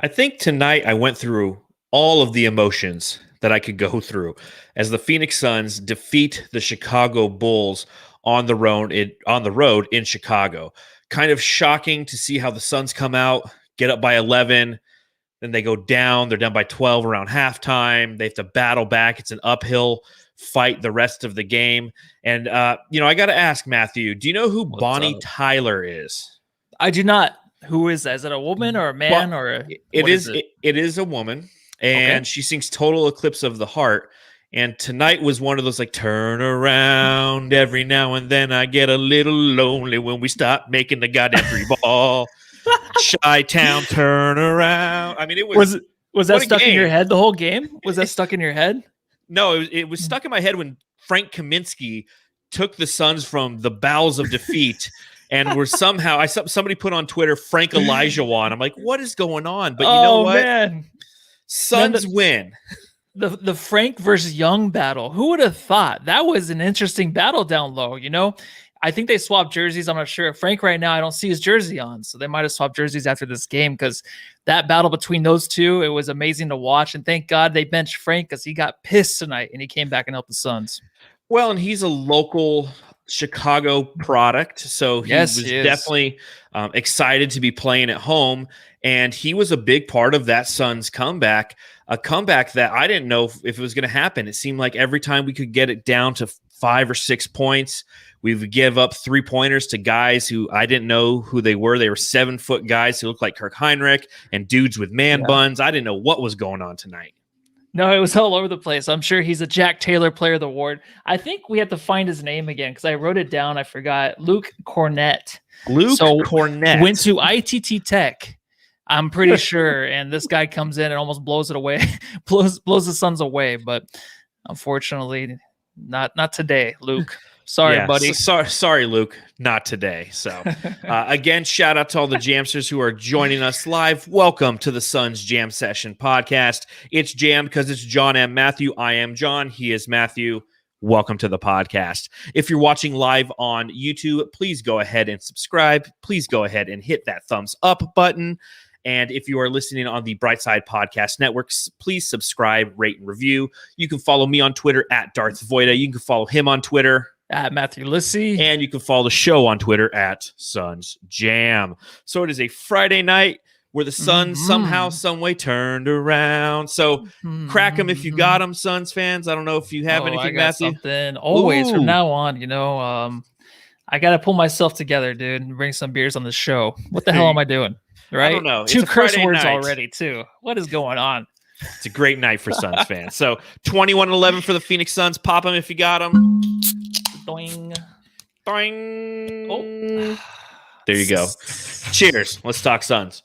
I think tonight I went through all of the emotions that I could go through as the Phoenix Suns defeat the Chicago Bulls on the road in Chicago. Kind of shocking to see how the Suns come out, get up by 11, then they go down. They're down by 12 around halftime. They have to battle back. It's an uphill fight the rest of the game. And I got to ask Matthew, do you know who What's Bonnie up? Tyler is? I do not. Who is that? Is it a woman or a man It what is it? it is a woman, and she sings Total Eclipse of the Heart. And tonight was one of those like turn around every now and then I get a little lonely when we stop making the goddamn three ball. Chi-town turn around. I mean, it was that what a stuck in your game. head the whole game? Was that stuck in your head? No, it was stuck in my head when Frank Kaminsky took the Suns from the bowels of defeat and were somehow somebody put on Twitter Frank Elijah won. I'm like, what is going on? But you know what? Man. Suns win. The Frank versus Young battle. Who would have thought? That was an interesting battle down low, I think they swapped jerseys. I'm not sure. Frank right now, I don't see his jersey on. So they might have swapped jerseys after this game because that battle between those two, it was amazing to watch. And thank God they benched Frank because he got pissed tonight and he came back and helped the Suns. Well, and he's a local Chicago product. So he was definitely excited to be playing at home. And he was a big part of that Suns comeback, a comeback that I didn't know if it was going to happen. It seemed like every time we could get it down to 5 or 6 points, we would give up 3-pointers to guys who I didn't know who they were. They were 7-foot guys who looked like Kirk Heinrich and dudes with man buns. I didn't know what was going on tonight. No, it was all over the place. I'm sure he's a Jack Taylor Player of the Award. I think we have to find his name again because I wrote it down. I forgot. Luke Kornet. Kornet went to ITT Tech. I'm pretty sure. And this guy comes in and almost blows it away, blows the Suns away. But unfortunately, not today, Luke. Sorry, buddy. Sorry, Luke. Not today. So, again, shout out to all the Jamsters who are joining us live. Welcome to the Suns Jam Session podcast. It's jammed because it's John and Matthew. I am John. He is Matthew. Welcome to the podcast. If you're watching live on YouTube, please go ahead and subscribe. Please go ahead and hit that thumbs up button. And if you are listening on the Brightside Podcast Networks, please subscribe, rate, and review. You can follow me on Twitter at Darth Voida. You can follow him on Twitter at Matthew Lissy. And you can follow the show on Twitter at Suns Jam. So it is a Friday night where the Suns somehow, some way turned around. So crack them if you got them, Suns fans. I don't know if you have anything, Matthew. Something. Always from now on, I got to pull myself together, dude, and bring some beers on the show. What the hell am I doing? Right? I don't know. 2 curse words already, too. What is going on? It's a great night for Suns fans. So 21-11 for the Phoenix Suns. Pop them if you got them. Doing. Doing. Oh. There you go. Cheers. Let's talk Suns.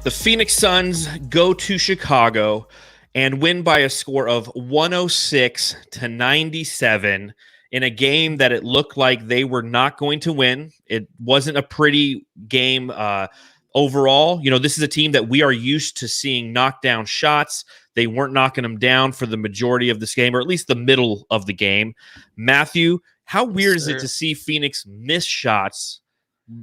The Phoenix Suns go to Chicago and win by a score of 106-97 in a game that it looked like they were not going to win. It wasn't a pretty game overall. This is a team that we are used to seeing knock down shots. They weren't knocking them down for the majority of this game, or at least the middle of the game. Matthew, how weird is it to see Phoenix miss shots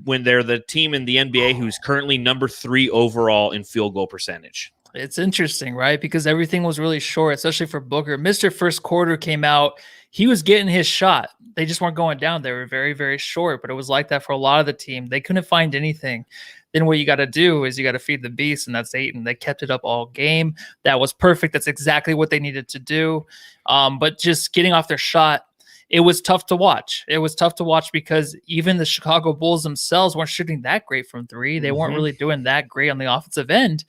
when they're the team in the NBA who's currently number 3 overall in field goal percentage? It's interesting, right? Because everything was really short, especially for Booker. Mr. First Quarter came out. He was getting his shot. They just weren't going down. They were very, very short, but it was like that for a lot of the team. They couldn't find anything. Then what you got to do is you got to feed the beast, and that's Ayton. They kept it up all game. That was perfect. That's exactly what they needed to do. But just getting off their shot, it was tough to watch. It was tough to watch because even the Chicago Bulls themselves weren't shooting that great from 3. They weren't really doing that great on the offensive end,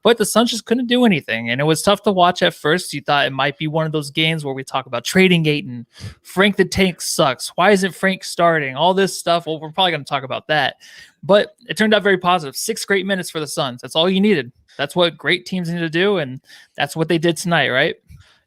but the Suns just couldn't do anything. And it was tough to watch at first. You thought it might be one of those games where we talk about trading Ayton. Frank the Tank sucks. Why isn't Frank starting? All this stuff. Well, we're probably going to talk about that. But it turned out very positive. 6 great minutes for the Suns. That's all you needed. That's what great teams need to do, and that's what they did tonight, right?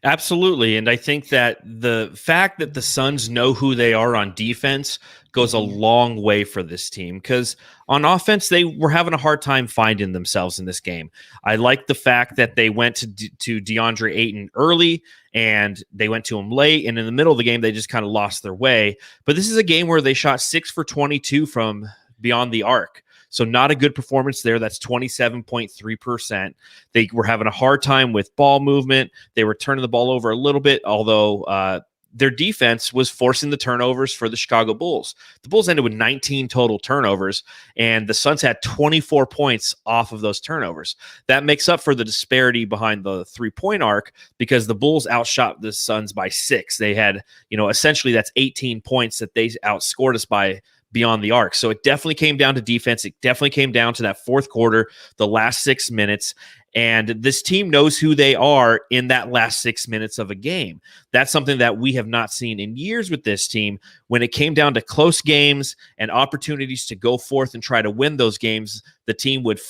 Absolutely. And I think that the fact that the Suns know who they are on defense goes a long way for this team, because on offense, they were having a hard time finding themselves in this game. I like the fact that they went to DeAndre Ayton early and they went to him late. And in the middle of the game, they just kind of lost their way. But this is a game where they shot 6 for 22 from beyond the arc. So not a good performance there. That's 27.3%. They were having a hard time with ball movement. They were turning the ball over a little bit, although their defense was forcing the turnovers for the Chicago Bulls. The Bulls ended with 19 total turnovers, and the Suns had 24 points off of those turnovers. That makes up for the disparity behind the three-point arc, because the Bulls outshot the Suns by 6. They had, essentially that's 18 points that they outscored us by beyond the arc. So it definitely came down to defense. It definitely came down to that fourth quarter, the last 6 minutes. And this team knows who they are in that last 6 minutes of a game. That's something that we have not seen in years with this team. When it came down to close games and opportunities to go forth and try to win those games, the team would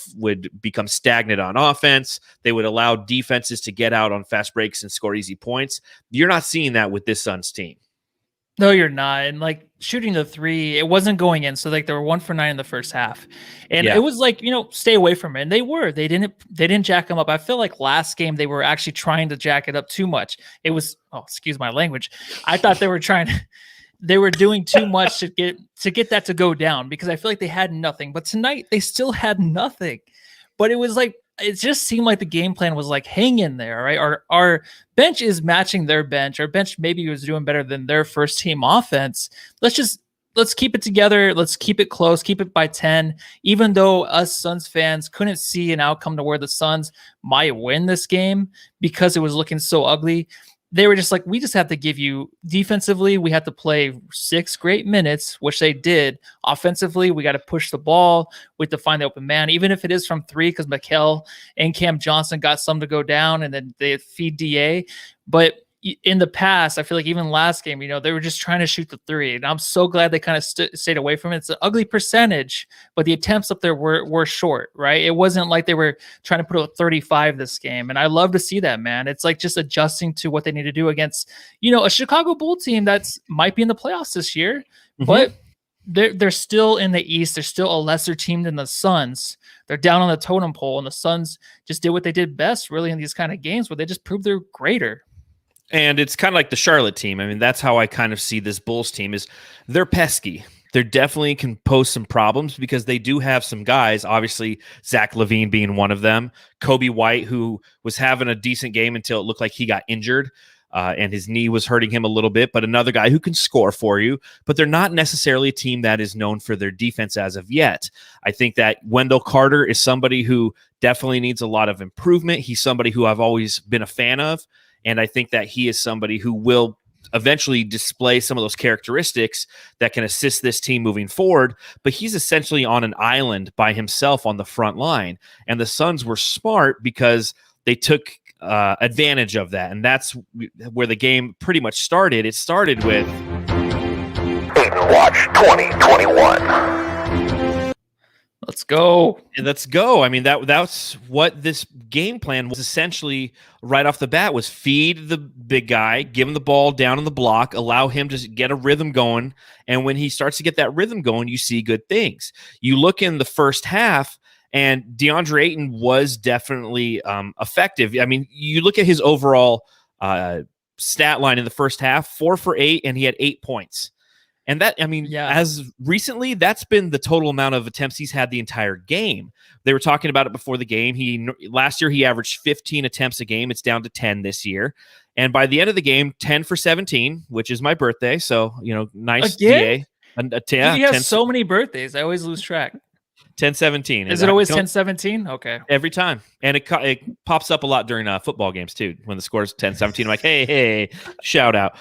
become stagnant on offense. They would allow defenses to get out on fast breaks and score easy points. You're not seeing that with this Suns team. No, you're not. And shooting the three, it wasn't going in. So they were 1 for 9 in the first half. And it was stay away from it. And they didn't jack them up. I feel like last game they were actually trying to jack it up too much. It was, excuse my language. I thought they were doing too much to get that to go down, because I feel like they had nothing. But tonight they still had nothing. But it was it just seemed like the game plan was hang in there, right? Our bench is matching their bench. Our bench maybe was doing better than their first team offense. Let's keep it together. Let's keep it close. Keep it by 10. Even though us Suns fans couldn't see an outcome to where the Suns might win this game because it was looking so ugly, they were just we just have to give you defensively. We have to play 6 great minutes, which they did. Offensively, we got to push the ball. We have to find the open man, even if it is from 3, because Mikal and Cam Johnson got some to go down, and then they feed DA. But in the past, I feel like even last game, they were just trying to shoot the 3. And I'm so glad they kind of stayed away from it. It's an ugly percentage, but the attempts up there were short, right? It wasn't like they were trying to put a 35 this game. And I love to see that, man. It's just adjusting to what they need to do against, a Chicago Bull team that's might be in the playoffs this year, but they're still in the East. They're still a lesser team than the Suns. They're down on the totem pole, and the Suns just did what they did best, really, in these kind of games where they just proved they're greater. And it's kind of like the Charlotte team. I mean, that's how I kind of see this Bulls team is they're pesky. They definitely can pose some problems because they do have some guys, obviously Zach LaVine being one of them, Kobe White, who was having a decent game until it looked like he got injured and his knee was hurting him a little bit, but another guy who can score for you. But they're not necessarily a team that is known for their defense as of yet. I think that Wendell Carter is somebody who definitely needs a lot of improvement. He's somebody who I've always been a fan of. And I think that he is somebody who will eventually display some of those characteristics that can assist this team moving forward. But he's essentially on an island by himself on the front line. And the Suns were smart because they took advantage of that. And that's where the game pretty much started. It started with Ayton Watch 2021. Let's go. Let's go. I mean, that's what this game plan was essentially right off the bat, was feed the big guy, give him the ball down on the block, allow him to get a rhythm going. And when he starts to get that rhythm going, you see good things. You look in the first half, and DeAndre Ayton was definitely effective. I mean, you look at his overall stat line in the first half, 4 for 8, and he had 8 points. And that, I mean, as recently, that's been the total amount of attempts he's had the entire game. They were talking about it before the game. Last year, he averaged 15 attempts a game. It's down to 10 this year. And by the end of the game, 10 for 17, which is my birthday. So, nice DA. He has so many birthdays. I always lose track. 10-17. Is it always 10-17? Okay. Every time. And it pops up a lot during football games, too. When the score is 10-17, I'm like, hey, shout out.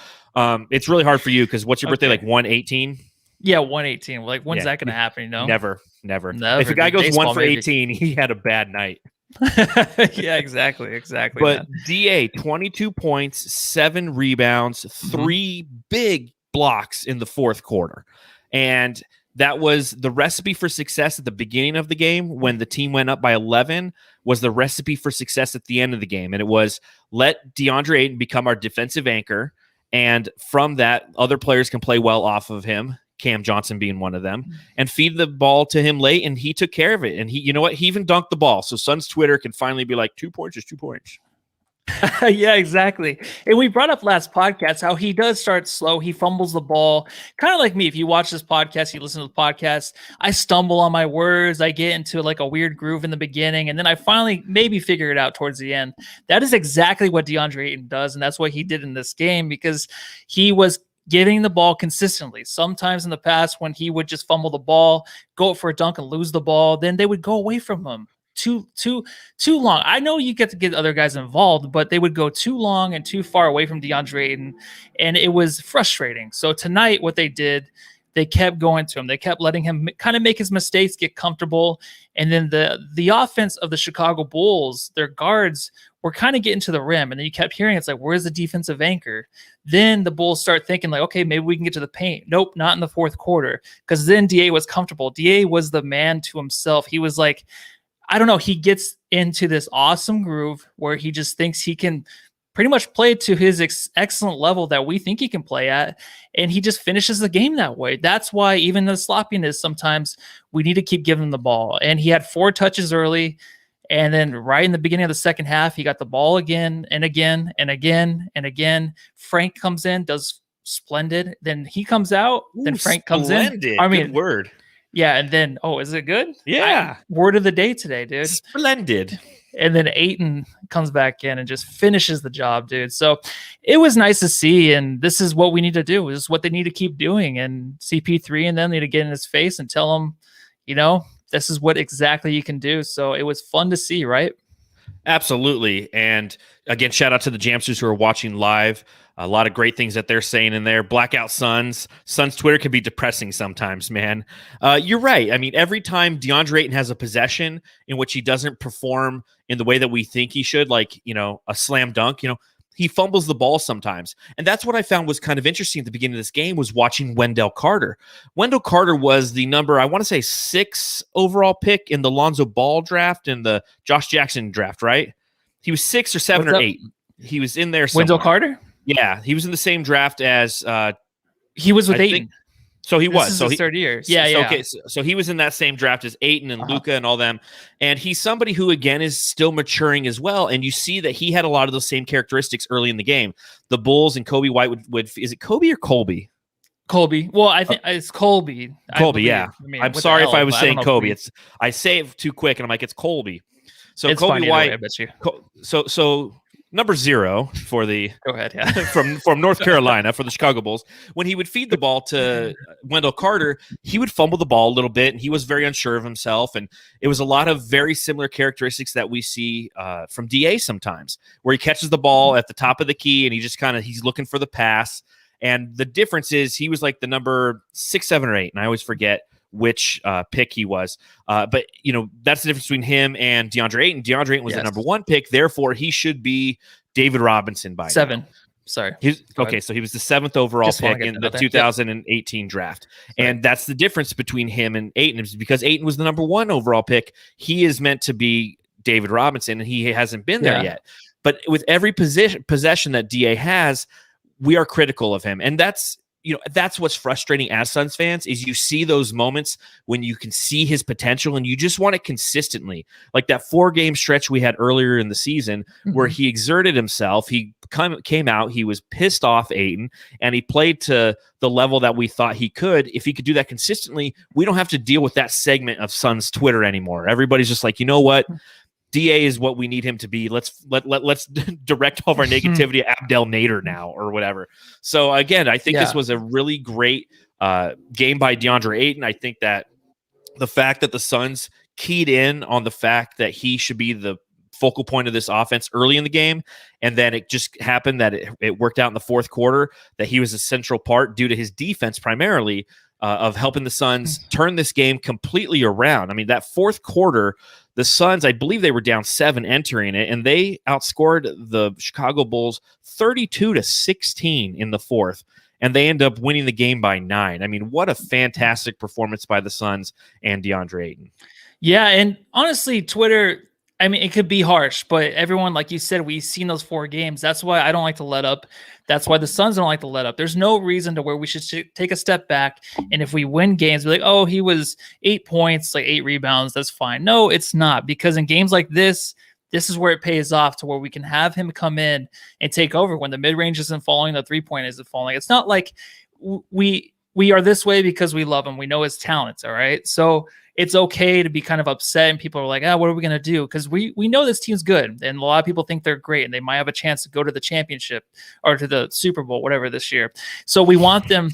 It's really hard for you because what's your birthday, like 1/18? Yeah, 1/18. When's that going to happen? Never. If a guy goes baseball, 1 for 18, he had a bad night. Yeah, exactly. But man. DA, 22 points, 7 rebounds, 3 big blocks in the fourth quarter. And that was the recipe for success at the beginning of the game when the team went up by 11 was the recipe for success at the end of the game. And it was let DeAndre Ayton become our defensive anchor. And from that, other players can play well off of him, Cam Johnson being one of them, and feed the ball to him late. And he took care of it. And he, you know what? He even dunked the ball. So Suns Twitter can finally be like, 2 points is 2 points. Yeah, exactly. And we brought up last podcast how he does start slow. He fumbles the ball, kind of like me. If you watch this podcast, you listen to the podcast, I stumble on my words. I get into like a weird groove in the beginning, and then I finally maybe figure it out towards the end. That is exactly what DeAndre Ayton does, and that's what he did in this game because he was getting the ball consistently. Sometimes in the past when he would just fumble the ball, go for a dunk and lose the ball, then they would go away from him. Too long. I know you get to get other guys involved, but they would go too long and too far away from DeAndre Ayton, and it was frustrating. So tonight, what they did, they kept going to him. They kept letting him kind of make his mistakes, get comfortable, and then the offense of the Chicago Bulls, their guards were kind of getting to the rim, and then you kept hearing it's like, where's the defensive anchor? Then the Bulls start thinking like, okay, maybe we can get to the paint. Nope, not in the fourth quarter, because then DA was comfortable. DA was the man to himself. He was like, I don't know. He gets into this awesome groove where he just thinks he can pretty much play to his excellent level that we think he can play at. And he just finishes the game that way. That's why even the sloppiness, sometimes we need to keep giving him the ball. And he had 4 touches early. And then right in the beginning of the second half, he got the ball again and again and again and again. Frank comes in, does splendid. Then he comes out. Then Frank comes in. I mean, good word. Yeah, and then, is it good? Yeah. Word of the day today, dude. Splendid. And then Ayton comes back in and just finishes the job, dude. So it was nice to see, and this is what we need to do. This is what they need to keep doing. And CP3 and them need to get in his face and tell him, this is what exactly you can do. So it was fun to see, right? Absolutely. And again, shout out to the Jamsters who are watching live. A lot of great things that they're saying in there. Blackout Suns. Suns Twitter can be depressing sometimes, man. You're right. I mean, every time DeAndre Ayton has a possession in which he doesn't perform in the way that we think he should, like, a slam dunk, he fumbles the ball sometimes. And that's what I found was kind of interesting at the beginning of this game was watching Wendell Carter. Wendell Carter was the number, I want to say 6 overall pick in the Lonzo Ball draft and the Josh Jackson draft, right? He was 6 or 7 or 8. He was in there somewhere. Wendell Carter? Yeah, he was in the same draft as he was with Ayton. So he was. This is so his third year. Okay, so he was in that same draft as Ayton and Luka and all them. And he's somebody who, again, is still maturing as well. And you see that he had a lot of those same characteristics early in the game. The Bulls and Kobe White would is it Kobe or Colby? Colby. Well, I think it's Colby. Colby, yeah. I'm sorry if I was saying Kobe. I say it too quick, and I'm like, it's Colby. So it's Kobe White. Way, I bet you. So number 0 for the go ahead, yeah. from North Carolina for the Chicago Bulls. When he would feed the ball to Wendell Carter, he would fumble the ball a little bit, and he was very unsure of himself. And it was a lot of very similar characteristics that we see from DA sometimes, where he catches the ball at the top of the key, and he just he's looking for the pass. And the difference is he was like the number 6, 7, or 8, and I always forget which pick he was. But, that's the difference between him and DeAndre Ayton. DeAndre Ayton was the number 1 pick. Therefore, he should be David Robinson by 7. now. Sorry. So he was the 7th overall pick in the 2018 draft. Right. And that's the difference between him and Ayton. Is because Ayton was the number 1 overall pick. He is meant to be David Robinson, and he hasn't been there yet. But with every possession that DA has, we are critical of him. And that's what's frustrating as Suns fans is you see those moments when you can see his potential and you just want it consistently. Like that 4-game stretch we had earlier in the season where he exerted himself. He came out, he was pissed off Ayton, and he played to the level that we thought he could. If he could do that consistently, we don't have to deal with that segment of Suns Twitter anymore. Everybody's just like, you know what? DA is what we need him to be. Let's direct all of our negativity to Abdel Nader now or whatever. So again, I think this was a really great game by DeAndre Ayton. I think that the fact that the Suns keyed in on the fact that he should be the focal point of this offense early in the game, and then it just happened that it worked out in the fourth quarter, that he was a central part due to his defense primarily of helping the Suns turn this game completely around. I mean, that fourth quarter, the Suns, I believe they were down 7 entering it, and they outscored the Chicago Bulls 32-16 in the fourth. and they end up winning the game by 9. I mean, what a fantastic performance by the Suns and DeAndre Ayton. Yeah, and honestly, Twitter, I mean, it could be harsh, but everyone, like you said, we've seen those 4 games. That's why I don't like to let up. That's why the Suns don't like to let up. There's no reason to where we should take a step back. And if we win games, be like, oh, he was 8 points, like 8 rebounds. That's fine. No, it's not. Because in games like this is where it pays off, to where we can have him come in and take over when the mid-range isn't falling, the 3-point isn't falling. It's not like we are this way because we love him. We know his talents, all right? So it's okay to be kind of upset, and people are like, what are we going to do? Because we know this team's good, and a lot of people think they're great, and they might have a chance to go to the championship or to the Super Bowl, whatever, this year. So we want them...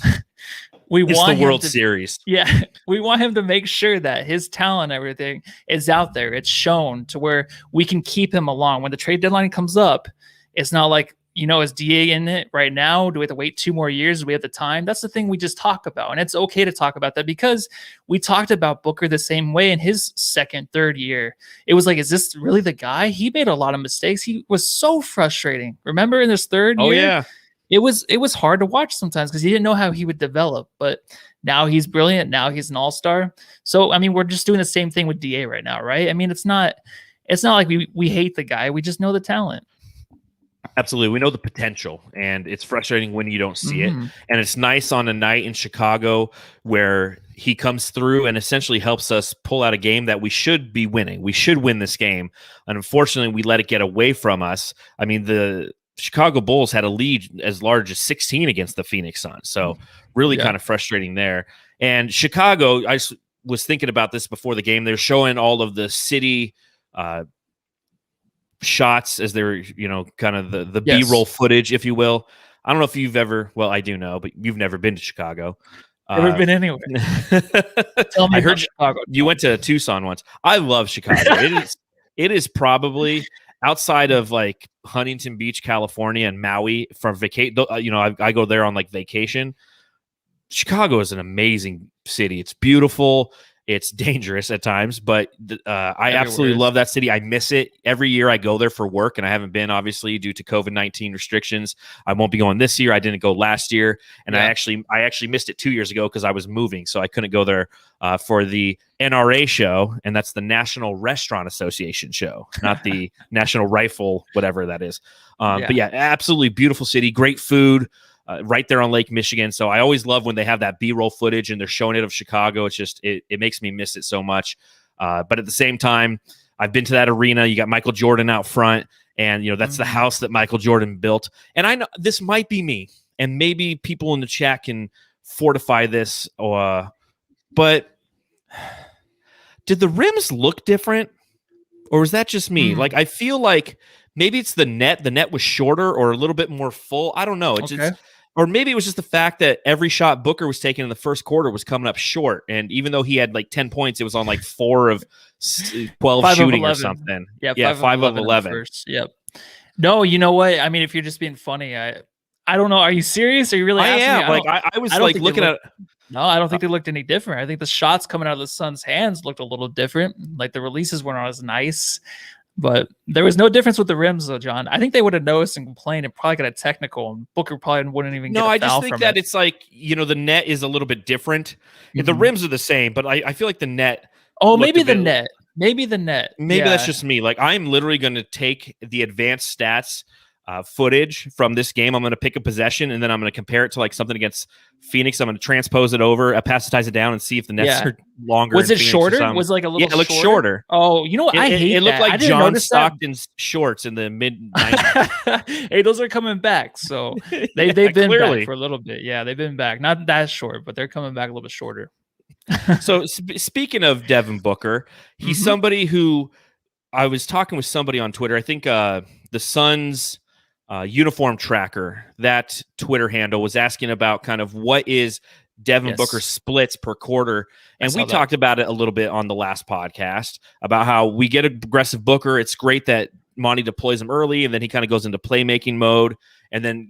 It's the World Series. Yeah, we want him to make sure that his talent and everything is out there. It's shown to where we can keep him along. When the trade deadline comes up, it's not like, is DA in it right now? Do we have to wait 2 more years? Do we have the time? That's the thing we just talk about. And it's okay to talk about that, because we talked about Booker the same way in his 2nd, 3rd year. It was like, is this really the guy? He made a lot of mistakes. He was so frustrating. Remember in his 3rd year? Oh, yeah. It was hard to watch sometimes because he didn't know how he would develop. But now he's brilliant. Now he's an all-star. So, I mean, we're just doing the same thing with DA right now, right? I mean, it's not like we hate the guy. We just know the talent. Absolutely. We know the potential, and it's frustrating when you don't see it. And it's nice on a night in Chicago where he comes through and essentially helps us pull out a game that we should be winning. We should win this game. And unfortunately, we let it get away from us. I mean, the Chicago Bulls had a lead as large as 16 against the Phoenix Suns. So really kind of frustrating there. And Chicago, I was thinking about this before the game. They're showing all of the city shots as they're, kind of the B-roll footage, if you will. I don't know if you've ever, well, I do know, but you've never been to Chicago. Never been anywhere. Tell me, I heard Chicago. You went to Tucson once. I love Chicago. It is probably outside of like Huntington Beach, California, and Maui for vacation. I go there on like vacation. Chicago is an amazing city. It's beautiful. It's dangerous at times, but I absolutely love that city. I miss it. Every year I go there for work, and I haven't been, obviously, due to COVID-19 restrictions. I won't be going this year. I didn't go last year, and I actually missed it 2 years ago because I was moving, so I couldn't go there for the NRA show, and that's the National Restaurant Association show, not the National Rifle, whatever that is. But yeah, absolutely beautiful city, great food. Right there on Lake Michigan. So I always love when they have that B-roll footage and they're showing it of Chicago. It's just, it makes me miss it so much. But at the same time, I've been to that arena. You got Michael Jordan out front, and, that's the house that Michael Jordan built. And I know this might be me, and maybe people in the chat can fortify this, but did the rims look different, or was that just me? Like, I feel like maybe it's the net. The net was shorter or a little bit more full. I don't know. It's just, or maybe it was just the fact that every shot Booker was taking in the first quarter was coming up short. And even though he had like 10 points, it was on like 4 of 12 shooting or something. Yeah, 5 of 11. Yep. No, you know what? I mean, if you're just being funny, I don't know. Are you serious? Are you really asking me? I was like looking at. No, I don't think they looked any different. I think the shots coming out of the Suns' hands looked a little different. Like the releases weren't as nice. But there was no difference with the rims, though, John. I think they would have noticed and complained and probably got a technical, and Booker probably wouldn't even get a foul. No, I just think that it's like, the net is a little bit different. The rims are the same, but I feel like the net. Oh, maybe the net. Maybe the net. Maybe that's just me. Like, I'm literally going to take the advanced stats footage from this game. I'm going to pick a possession, and then I'm going to compare it to like something against Phoenix. I'm going to transpose it over, pacify it down, and see if the nets are longer. Was it shorter? Was it like a little? Yeah, it looked shorter. Oh, you know what? I hate it. It looked like John Stockton's shorts in the mid 90s. Hey, those are coming back. So they've been back for a little bit. Yeah, they've been back. Not that short, but they're coming back a little bit shorter. So speaking of Devin Booker, he's somebody who I was talking with somebody on Twitter. I think the Suns. Uniform Tracker, that Twitter handle, was asking about kind of what is Devin Booker's splits per quarter. And we talked about it a little bit on the last podcast about how we get aggressive Booker. It's great that Monty deploys him early, and then he kind of goes into playmaking mode. And then,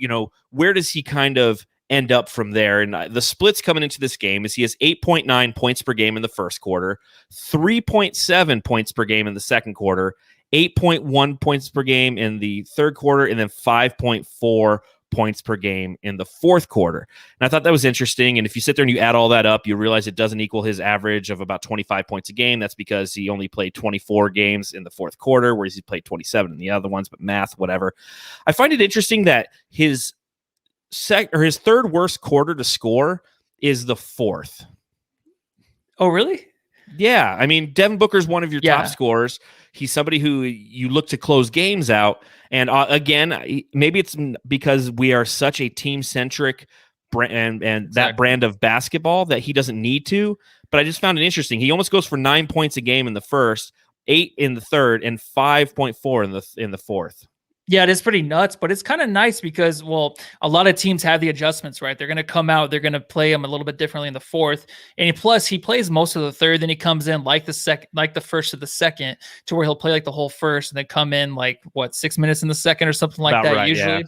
where does he kind of end up from there? And the splits coming into this game is he has 8.9 points per game in the first quarter, 3.7 points per game in the second quarter, 8.1 points per game in the third quarter, and then 5.4 points per game in the fourth quarter. And I thought that was interesting. And if you sit there and you add all that up, you realize it doesn't equal his average of about 25 points a game. That's because he only played 24 games in the fourth quarter, whereas he played 27 in the other ones, but math, whatever. I find it interesting that his third worst quarter to score is the fourth. Oh, really? Yeah. I mean, Devin Booker's one of your top scorers. He's somebody who you look to close games out. And again, maybe it's because we are such a team-centric brand and that brand of basketball that he doesn't need to. But I just found it interesting. He almost goes for 9 points a game in the first, 8 in the third, and 5.4 in the fourth. Yeah, it is pretty nuts, but it's kind of nice because, well, a lot of teams have the adjustments, right? They're going to come out, they're going to play him a little bit differently in the fourth, and plus he plays most of the third, then he comes in like the first to the second, to where he'll play like the whole first, and then come in like 6 minutes in the second or something like that. Usually.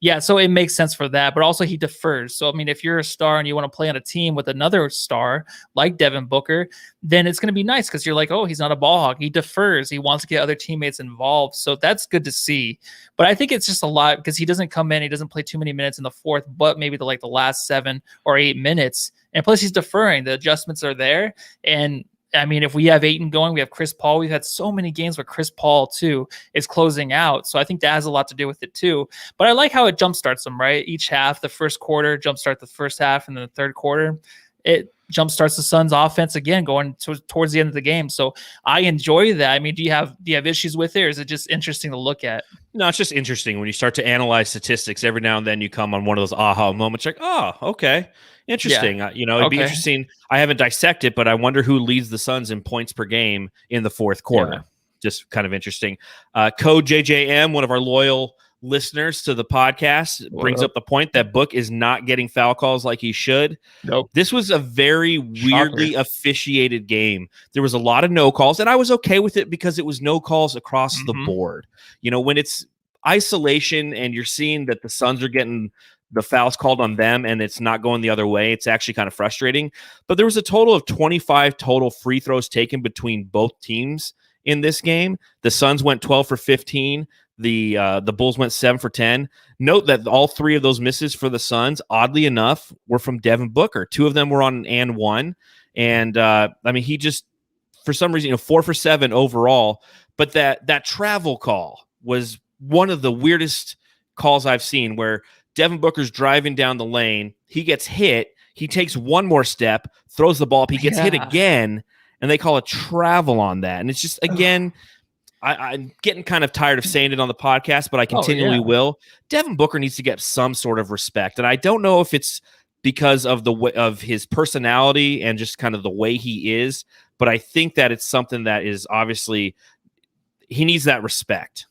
Yeah, so it makes sense for that, but also he defers. So, I mean, if you're a star and you want to play on a team with another star like Devin Booker, then it's going to be nice because you're like, oh, he's not a ball hog. He defers. He wants to get other teammates involved. So that's good to see. But I think it's just a lot because he doesn't come in. He doesn't play too many minutes in the fourth, but maybe the last 7 or 8 minutes. And plus he's deferring. The adjustments are there. And I mean, if we have Ayton going, we have Chris Paul. We've had so many games where Chris Paul, too, is closing out. So I think that has a lot to do with it, too. But I like how it jumpstarts them, right? Each half, the first quarter, jumpstart the first half, and then the third quarter, it jumpstarts the Suns' offense again, going towards the end of the game. So I enjoy that. I mean, do you have issues with it, or is it just interesting to look at? No, it's just interesting when you start to analyze statistics. Every now and then you come on one of those aha moments, like, oh, okay. Interesting. Yeah. It'd be interesting. I haven't dissected, but I wonder who leads the Suns in points per game in the fourth quarter. Yeah. Just kind of interesting. Code JJM, one of our loyal listeners to the podcast, brings up the point that Book is not getting foul calls like he should. Nope. This was a very weirdly officiated game. There was a lot of no calls, and I was okay with it because it was no calls across the board. When it's isolation and you're seeing that the Suns are getting the fouls called on them and it's not going the other way, it's actually kind of frustrating. But there was a total of 25 total free throws taken between both teams in this game. The Suns went 12 for 15. The Bulls went 7 for 10. Note that all 3 of those misses for the Suns, oddly enough, were from Devin Booker. 2 of them were on an and one. And I mean, he just, for some reason, 4 for 7 overall. But that travel call was one of the weirdest calls I've seen, where Devin Booker's driving down the lane. He gets hit. He takes one more step, throws the ball up. He gets hit again, and they call a travel on that. And it's just, again, I'm getting kind of tired of saying it on the podcast, but I continually will. Devin Booker needs to get some sort of respect. And I don't know if it's because of of his personality and just kind of the way he is, but I think that it's something that is obviously, he needs that respect.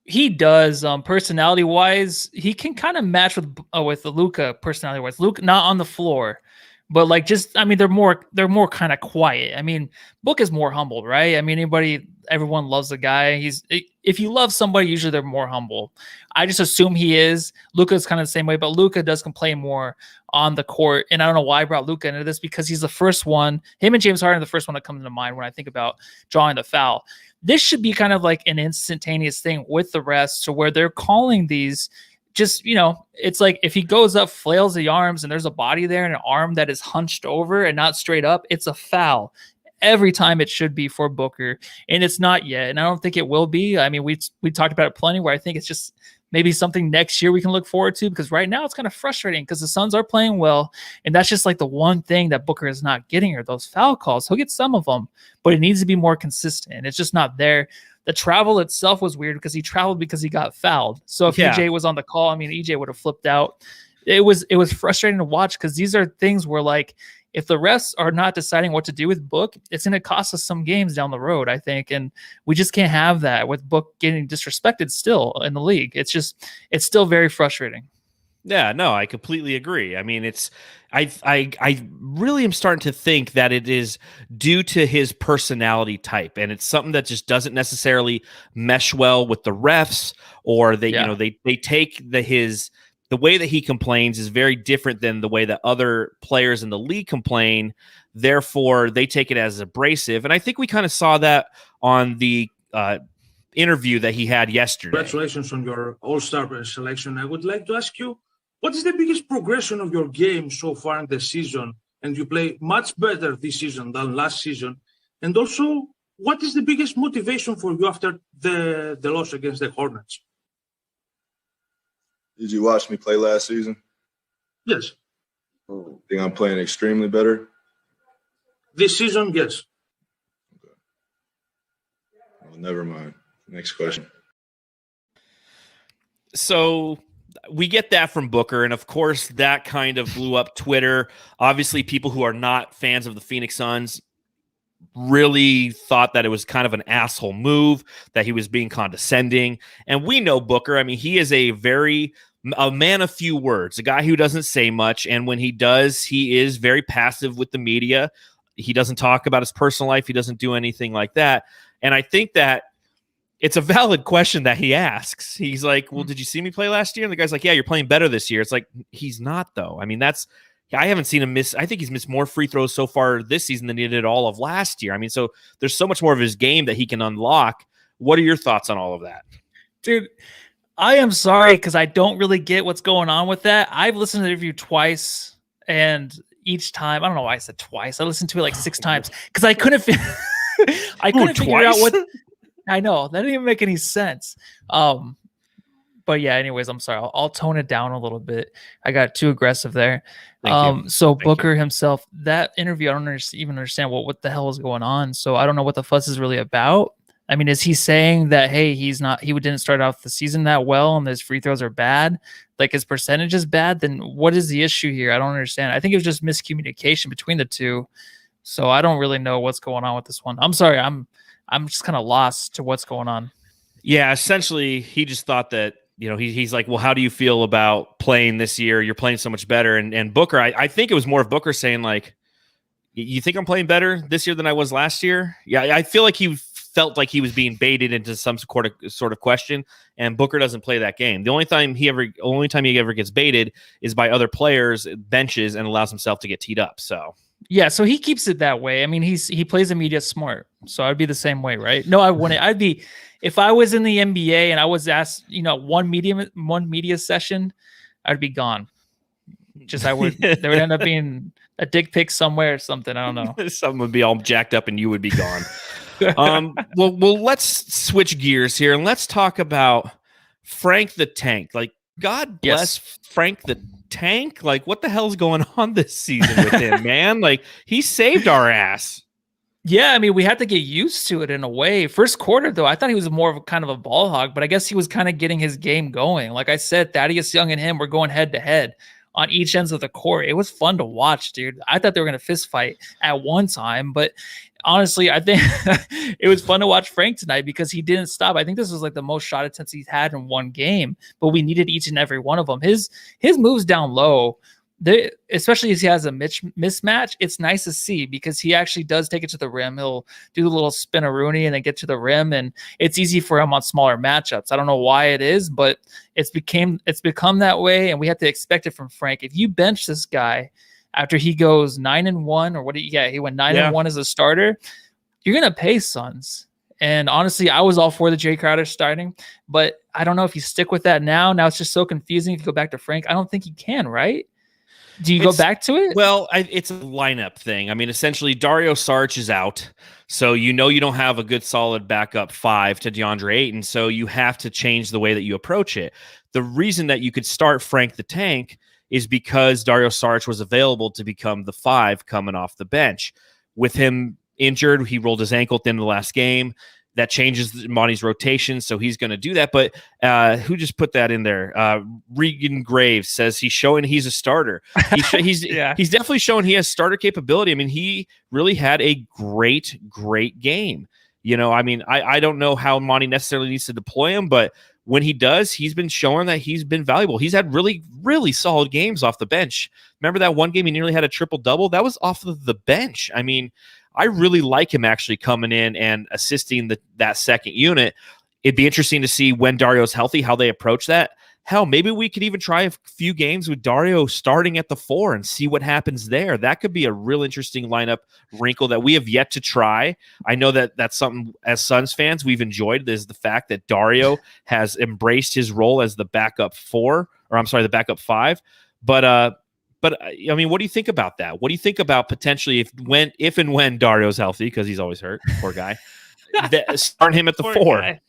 He does, personality wise. He can kind of match with Luka personality wise. Luka not on the floor, but they're more kind of quiet. I mean, Book is more humble, right? I mean, everyone loves the guy. If you love somebody, usually they're more humble. I just assume he is. Luka's kind of the same way, but Luka does complain more on the court. And I don't know why I brought Luka into this, because he's the first one. Him and James Harden are the first one that comes to mind when I think about drawing the foul. This should be kind of like an instantaneous thing with the rest, to where they're calling these just, it's like if he goes up, flails the arms, and there's a body there and an arm that is hunched over and not straight up, it's a foul. Every time it should be for Booker, and it's not yet, and I don't think it will be. I mean, we talked about it plenty, where I think it's just maybe something next year we can look forward to, because right now it's kind of frustrating because the Suns are playing well, and that's just like the one thing that Booker is not getting, are those foul calls. He'll get some of them, but it needs to be more consistent. It's just not there. The travel itself was weird because he traveled because he got fouled. So if EJ was on the call, I mean, EJ would have flipped out. It was frustrating to watch, because these are things where, like, if the refs are not deciding what to do with Book, it's going to cost us some games down the road, I think. And we just can't have that with Book getting disrespected still in the league. It's still very frustrating. Yeah, no, I completely agree. I mean, I really am starting to think that it is due to his personality type, and it's something that just doesn't necessarily mesh well with the refs, or they take the way that he complains is very different than the way that other players in the league complain. Therefore, they take it as abrasive. And I think we kind of saw that on the interview that he had yesterday. Congratulations on your All-Star selection. I would like to ask you, what is the biggest progression of your game so far in the season? And you play much better this season than last season. And also, what is the biggest motivation for you after the loss against the Hornets? Did you watch me play last season? Yes. I think I'm playing extremely better. This season, yes. Okay. Well, never mind. Next question. So we get that from Booker, and of course that kind of blew up Twitter. Obviously, people who are not fans of the Phoenix Suns really thought that it was kind of an asshole move, that he was being condescending. And we know Booker. I mean, he is a man of few words, a guy who doesn't say much. And when he does, he is very passive with the media. He doesn't talk about his personal life. He doesn't do anything like that. And I think that it's a valid question that he asks. He's like, well, did you see me play last year? And the guy's like, yeah, you're playing better this year. It's like, he's not, though. I mean, I haven't seen him miss. I think he's missed more free throws so far this season than he did all of last year. I mean, so there's so much more of his game that he can unlock. What are your thoughts on all of that? Dude, I am sorry because I don't really get what's going on with that. I've listened to the interview twice, and each time, I don't know why I said twice. I listened to it like 6 times because I couldn't figure out what. I know that didn't even make any sense. But yeah, anyways, I'm sorry. I'll tone it down a little bit. I got too aggressive there. So Booker himself, that interview, I don't even understand what the hell is going on. So I don't know what the fuss is really about. I mean, is he saying that, hey, he didn't start off the season that well and his free throws are bad? Like his percentage is bad? Then what is the issue here? I don't understand. I think it was just miscommunication between the two. So I don't really know what's going on with this one. I'm sorry. I'm just kind of lost to what's going on. Yeah, essentially, he just thought that, he's like, well, how do you feel about playing this year? You're playing so much better. And Booker, I think it was more of Booker saying, like, you think I'm playing better this year than I was last year? Yeah, I feel like he felt like he was being baited into some sort of question, and Booker doesn't play that game. The only time he ever gets baited is by other players, benches, and allows himself to get teed up. So yeah, so he keeps it that way. I mean, he plays the media smart, so I'd be the same way, right? No, I wouldn't. I'd be, if I was in the NBA and I was asked, one media session, I'd be gone. There would end up being a dick pic somewhere or something. I don't know. Something would be all jacked up and you would be gone. Well, let's switch gears here and let's talk about Frank the Tank. Like, God bless Frank the Tank. Like, what the hell's going on this season with him, man? Like, he saved our ass. Yeah, I mean, we had to get used to it in a way. First quarter, though, I thought he was more of a kind of a ball hog, but I guess he was kind of getting his game going. Like I said, Thaddeus Young and him were going head to head on each ends of the court. It was fun to watch, dude. I thought they were going to fist fight at one time, but honestly, I think it was fun to watch Frank tonight because he didn't stop. I think this was like the most shot attempts he's had in one game, but we needed each and every one of them. His moves down low, especially as he has a mismatch, it's nice to see because he actually does take it to the rim. He'll do the little spin-a-rooney and then get to the rim, and it's easy for him on smaller matchups. I don't know why it is, but it's become that way, and we have to expect it from Frank. If you bench this guy after he goes 9-1, or he went 9-1 as a starter, you're gonna pay Suns. And honestly, I was all for the Jay Crowder starting, but I don't know if you stick with that now. Now it's just so confusing. If you go back to Frank, I don't think you can, right? Do you go back to it? Well, it's a lineup thing. I mean, essentially, Dario Saric is out. So you don't have a good, solid backup 5 to DeAndre Ayton. So you have to change the way that you approach it. The reason that you could start Frank the Tank is because Dario Saric was available to become the 5 coming off the bench. With him injured, he rolled his ankle at the end of the last game. That changes Monty's rotation, so he's going to do that. But who just put that in there? Regan Graves says he's showing he's a starter. He's definitely showing he has starter capability. I mean, he really had a great game. I mean, I don't know how Monty necessarily needs to deploy him, but when he does, he's been showing that he's been valuable. He's had really, really solid games off the bench. Remember that one game he nearly had a triple-double? That was off of the bench. I mean, I really like him actually coming in and assisting that second unit. It'd be interesting to see when Dario's healthy, how they approach that. hell, maybe we could even try a few games with Dario starting at the 4 and see what happens there. That could be a real interesting lineup wrinkle that we have yet to try. I know that that's something as Suns fans we've enjoyed, is the fact that Dario has embraced his role as the backup 4, or I'm sorry, the backup 5. But I mean, what do you think about that? What do you think about potentially if and when Dario's healthy, because he's always hurt, poor guy, starting him at the 4? Guy.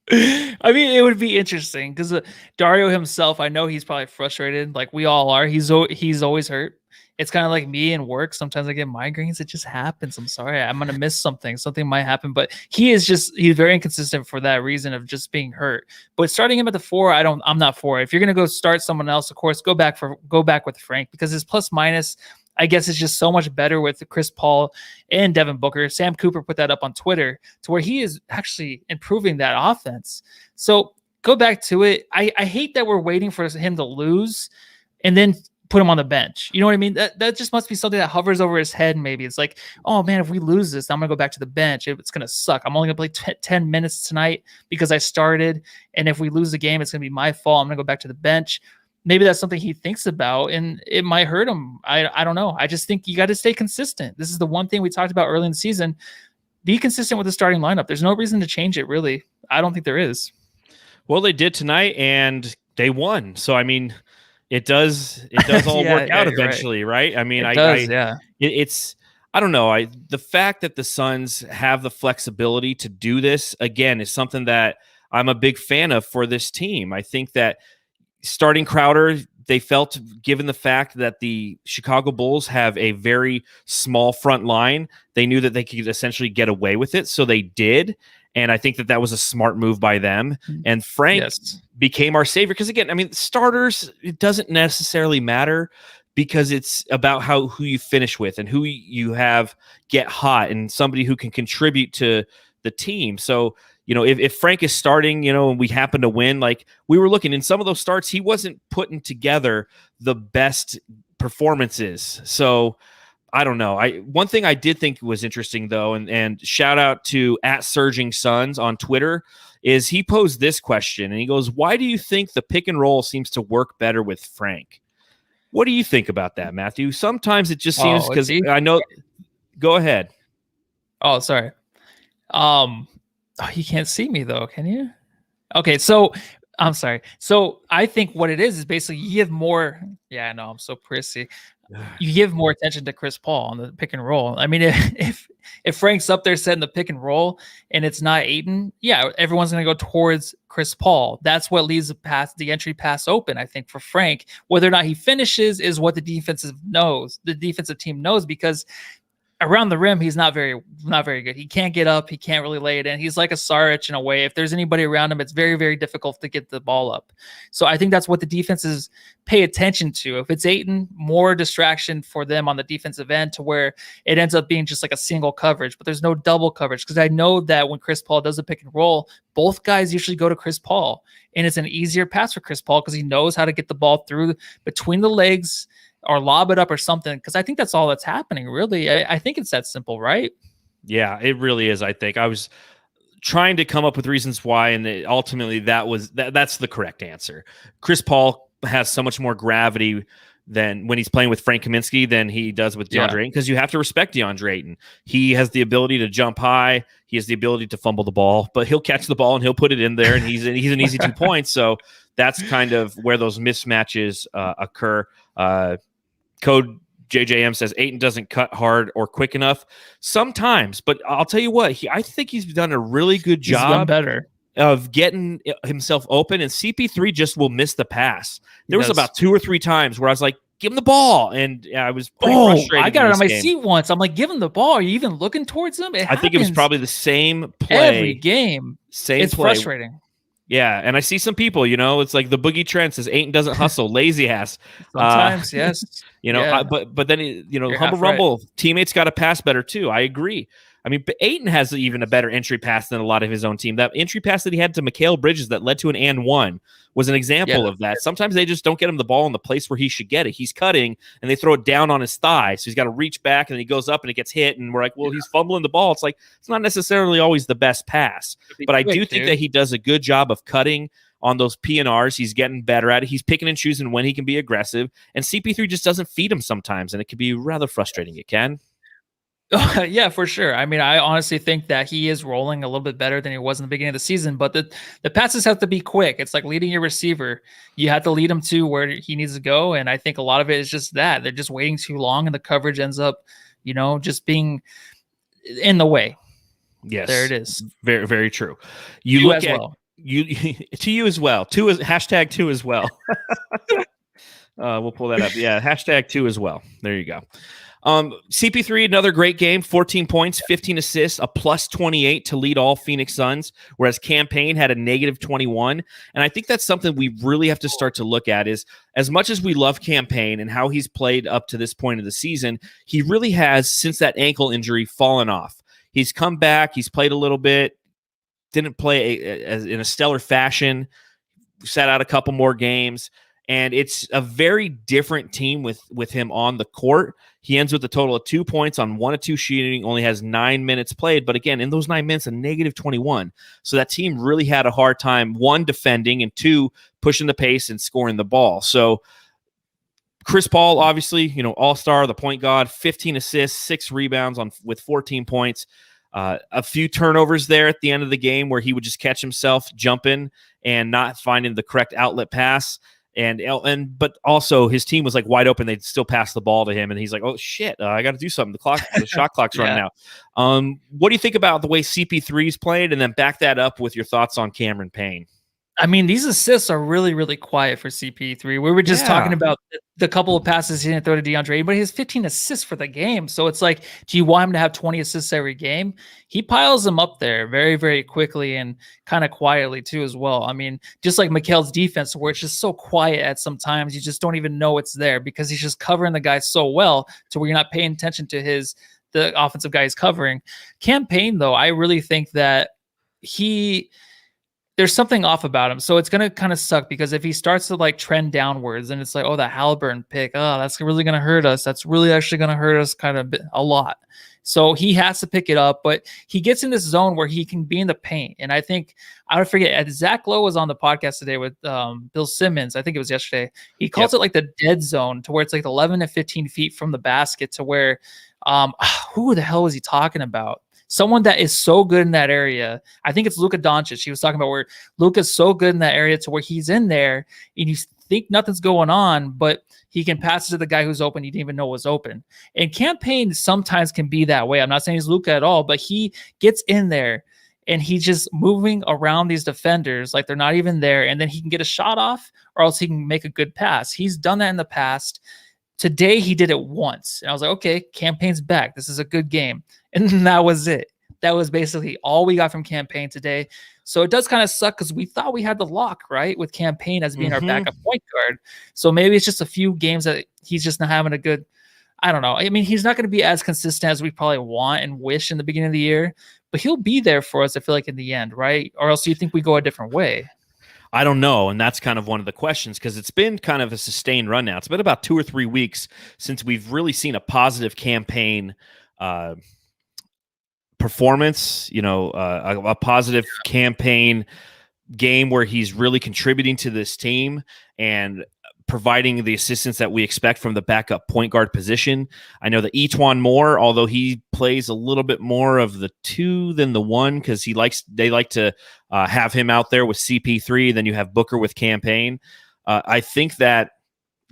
I mean, it would be interesting because Dario himself, I know he's probably frustrated, like we all are. He's always hurt. It's kind of like me in work. Sometimes I get migraines. It just happens. I'm sorry. I'm gonna miss something. Something might happen. But he's very inconsistent for that reason of just being hurt. But starting him at the 4, I'm not for it. If you're gonna go start someone else, of course, go back with Frank, because his plus minus, I guess, is just so much better with Chris Paul and Devin Booker. Sam Cooper put that up on Twitter to where he is actually improving that offense. So go back to it. I hate that we're waiting for him to lose and then put him on the bench. You know what I mean? That just must be something that hovers over his head. Maybe it's like, oh man, if we lose this, I'm going to go back to the bench. It's going to suck. I'm only going to play 10 minutes tonight because I started. And if we lose the game, it's going to be my fault. I'm going to go back to the bench. Maybe that's something he thinks about, and it might hurt him. I don't know. I just think you got to stay consistent. This is the one thing we talked about early in the season. Be consistent with the starting lineup. There's no reason to change it, really. I don't think there is. Well, they did tonight, and they won. So, I mean, it does all work out eventually, right? I mean, it's I don't know. The fact that the Suns have the flexibility to do this again is something that I'm a big fan of for this team. I think that starting Crowder, they felt, given the fact that the Chicago Bulls have a very small front line, they knew that they could essentially get away with it. So they did. And I think that was a smart move by them. And Frank became our savior. Because again, I mean, starters, it doesn't necessarily matter, because it's about who you finish with and who you have get hot and somebody who can contribute to the team. So, you know, if Frank is starting, you know, and we happen to win, like we were looking in some of those starts, he wasn't putting together the best performances. So I don't know. One thing I did think was interesting, though, and shout out to @SurgingSuns on Twitter, is he posed this question, and he goes, why do you think the pick and roll seems to work better with Frank? What do you think about that, Matthew? Sometimes it just seems, because I know. Go ahead. Oh, sorry. You can't see me though, can you? Okay, so I'm sorry. So I think what it is basically you give more. Yeah, I know, I'm so prissy. You give more attention to Chris Paul on the pick and roll. I mean, if Frank's up there setting the pick and roll and it's not Ayton, yeah, everyone's going to go towards Chris Paul. That's what leaves the entry pass open, I think, for Frank. Whether or not he finishes is what the defensive team knows, because around the rim, he's not very good. He can't get up. He can't really lay it in. He's like a Saric in a way. If there's anybody around him, it's very, very difficult to get the ball up. So I think that's what the defenses pay attention to. If it's Ayton, more distraction for them on the defensive end, to where it ends up being just like a single coverage, but there's no double coverage. Because I know that when Chris Paul does a pick and roll, both guys usually go to Chris Paul, and it's an easier pass for Chris Paul because he knows how to get the ball through between the legs, or lob it up or something, because I think that's all that's happening, really. I think it's that simple, right? Yeah, it really is. I think I was trying to come up with reasons why, and ultimately that's the correct answer. Chris Paul has so much more gravity than when he's playing with Frank Kaminsky than he does with DeAndre Ayton, because you have to respect DeAndre Ayton. He has the ability to jump high. He has the ability to fumble the ball, but he'll catch the ball and he'll put it in there, and he's an easy 2 points. So that's kind of where those mismatches occur. Code JJM says Ayton doesn't cut hard or quick enough sometimes, but I'll tell you what, I think he's done a really good job of getting himself open, and CP3 just will miss the pass. There was about 2 or 3 times where I was like, give him the ball, and I was pretty frustrated. I got it on my seat once. I'm like, give him the ball. Are you even looking towards him? I think it was probably the same play every game. It's frustrating. Yeah, and I see some people, you know, it's like the Boogie Trent says Ayton doesn't hustle, lazy ass. Sometimes, yes. You know, but then, you know, Humble Rumble, teammates got to pass better too. I agree. I mean, but Ayton has even a better entry pass than a lot of his own team. That entry pass that he had to Mikal Bridges that led to an and one was an example of that. Sometimes they just don't get him the ball in the place where he should get it. He's cutting, and they throw it down on his thigh. So he's got to reach back, and then he goes up, and it gets hit. And we're like, well, he's fumbling the ball. It's like, it's not necessarily always the best pass. But I do think that he does a good job of cutting. on those PNRs. He's getting better at it. He's picking and choosing when he can be aggressive, and CP3 just doesn't feed him sometimes, and it can be rather frustrating. It can. Yeah, for sure. I mean, I honestly think that he is rolling a little bit better than he was in the beginning of the season, but the passes have to be quick. It's like leading your receiver. You have to lead him to where he needs to go, and I think a lot of it is just that. They're just waiting too long, and the coverage ends up, just being in the way. Yes. There it is. Very, very true. You look as at well. you to you as well. Two is hashtag two as well. We'll pull that up. Yeah, hashtag two as well. There you go. CP3, another great game, 14 points, 15 assists, a plus 28 to lead all Phoenix Suns, whereas Cam Payne had a negative 21. And I think that's something we really have to start to look at is, as much as we love Cam Payne and how he's played up to this point of the season, he really has, since that ankle injury, fallen off. He's come back, he's played a little bit, didn't play in a stellar fashion, sat out a couple more games. And it's a very different team with him on the court. He ends with a total of 2 points on 1 of 2 shooting, only has 9 minutes played. But again, in those 9 minutes, a negative 21. So that team really had a hard time, 1, defending, and 2, pushing the pace and scoring the ball. So Chris Paul, obviously, all-star, the point guard, 15 assists, 6 rebounds with 14 points. A few turnovers there at the end of the game where he would just catch himself jumping and not finding the correct outlet pass. But also his team was like wide open. They'd still pass the ball to him, and he's like, "Oh shit, I got to do something." The shot clock's running out. What do you think about the way CP3's played, and then back that up with your thoughts on Cameron Payne? I mean, these assists are really, really quiet for CP3. We were just talking about the couple of passes he didn't throw to DeAndre, but he has 15 assists for the game. So it's like, do you want him to have 20 assists every game? He piles them up there very, very quickly and kind of quietly too as well. I mean, just like Mikal's defense, where it's just so quiet at some times, you just don't even know it's there because he's just covering the guy so well to where you're not paying attention to the offensive guy he's covering. Cam Payne, though, I really think that there's something off about him. So it's going to kind of suck because if he starts to like trend downwards and it's like, oh, the Halliburton pick, oh, that's really going to hurt us. That's really actually going to hurt us kind of a lot. So he has to pick it up, but he gets in this zone where he can be in the paint. And I think, I would forget, Zach Lowe was on the podcast today with Bill Simmons. I think it was yesterday. He calls it like the dead zone, to where it's like 11 to 15 feet from the basket, to where, who the hell was he talking about? Someone that is so good in that area. I think it's Luka Doncic. He was talking about where Luka's so good in that area to where he's in there and you think nothing's going on, but he can pass it to the guy who's open. You didn't even know was open. And Cam Payne sometimes can be that way. I'm not saying he's Luka at all, but he gets in there and he's just moving around these defenders like they're not even there. And then he can get a shot off, or else he can make a good pass. He's done that in the past. Today he did it once. And I was like, okay, Cam Payne's back. This is a good game. And that was it. That was basically all we got from Cam Payne today. So it does kind of suck because we thought we had the lock, right, with Cam Payne as being our backup point guard. So maybe it's just a few games that he's just not having a good, I don't know. I mean, he's not going to be as consistent as we probably want and wish in the beginning of the year, but he'll be there for us, I feel like, in the end, right? Or else do you think we go a different way? I don't know, and that's kind of one of the questions because it's been kind of a sustained run now. It's been about 2 or 3 weeks since we've really seen a positive Cam Payne performance, a positive Cam Payne game where he's really contributing to this team and providing the assistance that we expect from the backup point guard position. I know that Etuan Moore, although he plays a little bit more of the 2 than the 1 because they like to have him out there with CP3. Then you have Booker with Cam Payne. I think that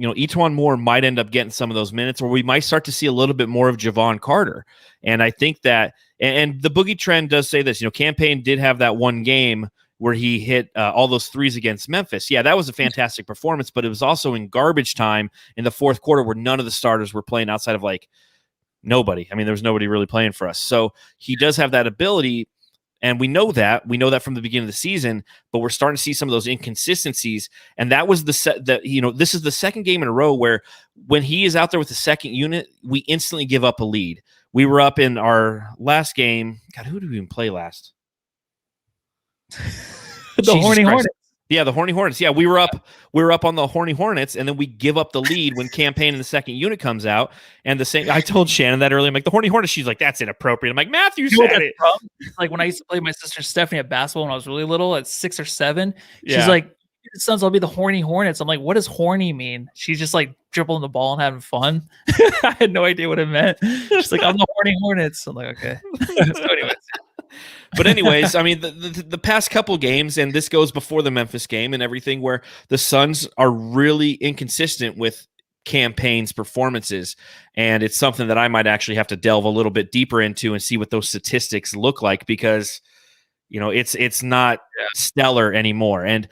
Etuan Moore might end up getting some of those minutes, or we might start to see a little bit more of Javon Carter. And I think that, and the Boogie Trend does say this, Cam Payne did have that one game where he hit all those threes against Memphis. Yeah, that was a fantastic performance, but it was also in garbage time in the fourth quarter where none of the starters were playing outside of like nobody. I mean, there was nobody really playing for us. So he does have that ability. And we know that from the beginning of the season, but we're starting to see some of those inconsistencies. And that was this is the second game in a row where when he is out there with the second unit, we instantly give up a lead. We were up in our last game. God, who did we even play last? The Horny Hornets. Yeah, the Horny Hornets. Yeah, we were up on the Horny Hornets, and then we give up the lead when Cam Payne in the second unit comes out. And the same, I told Shannon that earlier. I'm like, the Horny Hornets. She's like, that's inappropriate. I'm like, Matthew said it. Like when I used to play my sister Stephanie at basketball when I was really little, at 6 or 7, she's Yeah. like, Suns, I'll be the Horny Hornets. I'm like, what does horny mean? She's just like dribbling the ball and having fun. I had no idea what it meant. She's like, I'm the Horny Hornets. I'm like, okay. So anyways. But anyways, I mean, the past couple games, and this goes before the Memphis game and everything, where the Suns are really inconsistent with Cam Payne's performances, and it's something that I might actually have to delve a little bit deeper into and see what those statistics look like, because it's not stellar anymore. And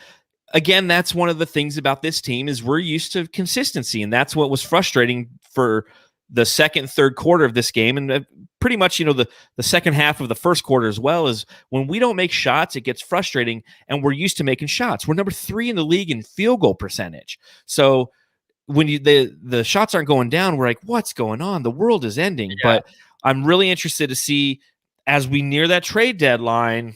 again, that's one of the things about this team is we're used to consistency, and that's what was frustrating for the second and third quarter of this game, and pretty much, the second half of the first quarter as well, is when we don't make shots, it gets frustrating, and we're used to making shots. We're number 3 in the league in field goal percentage. So when the shots aren't going down, we're like, what's going on? The world is ending. Yeah. But I'm really interested to see, as we near that trade deadline,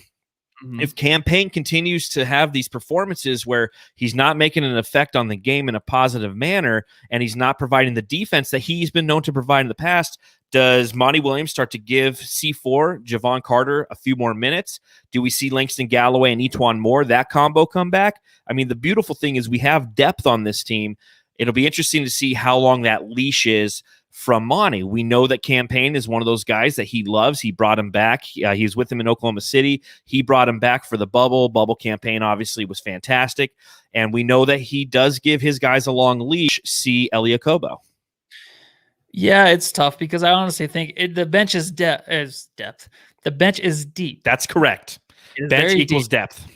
if Cam Payne continues to have these performances where he's not making an effect on the game in a positive manner, and he's not providing the defense that he's been known to provide in the past, does Monty Williams start to give C4, Javon Carter, a few more minutes? Do we see Langston Galloway and Etuan Moore, that combo, come back? I mean, the beautiful thing is we have depth on this team. It'll be interesting to see how long that leash is from Monty. We know that Cam Payne is one of those guys that he loves. He brought him back. He was with him in Oklahoma City. He brought him back for the bubble campaign. Obviously was fantastic. And we know that he does give his guys a long leash. See Elia Kobo. Yeah, it's tough because I honestly think the bench is depth. The bench is deep. That's correct. Bench equals depth.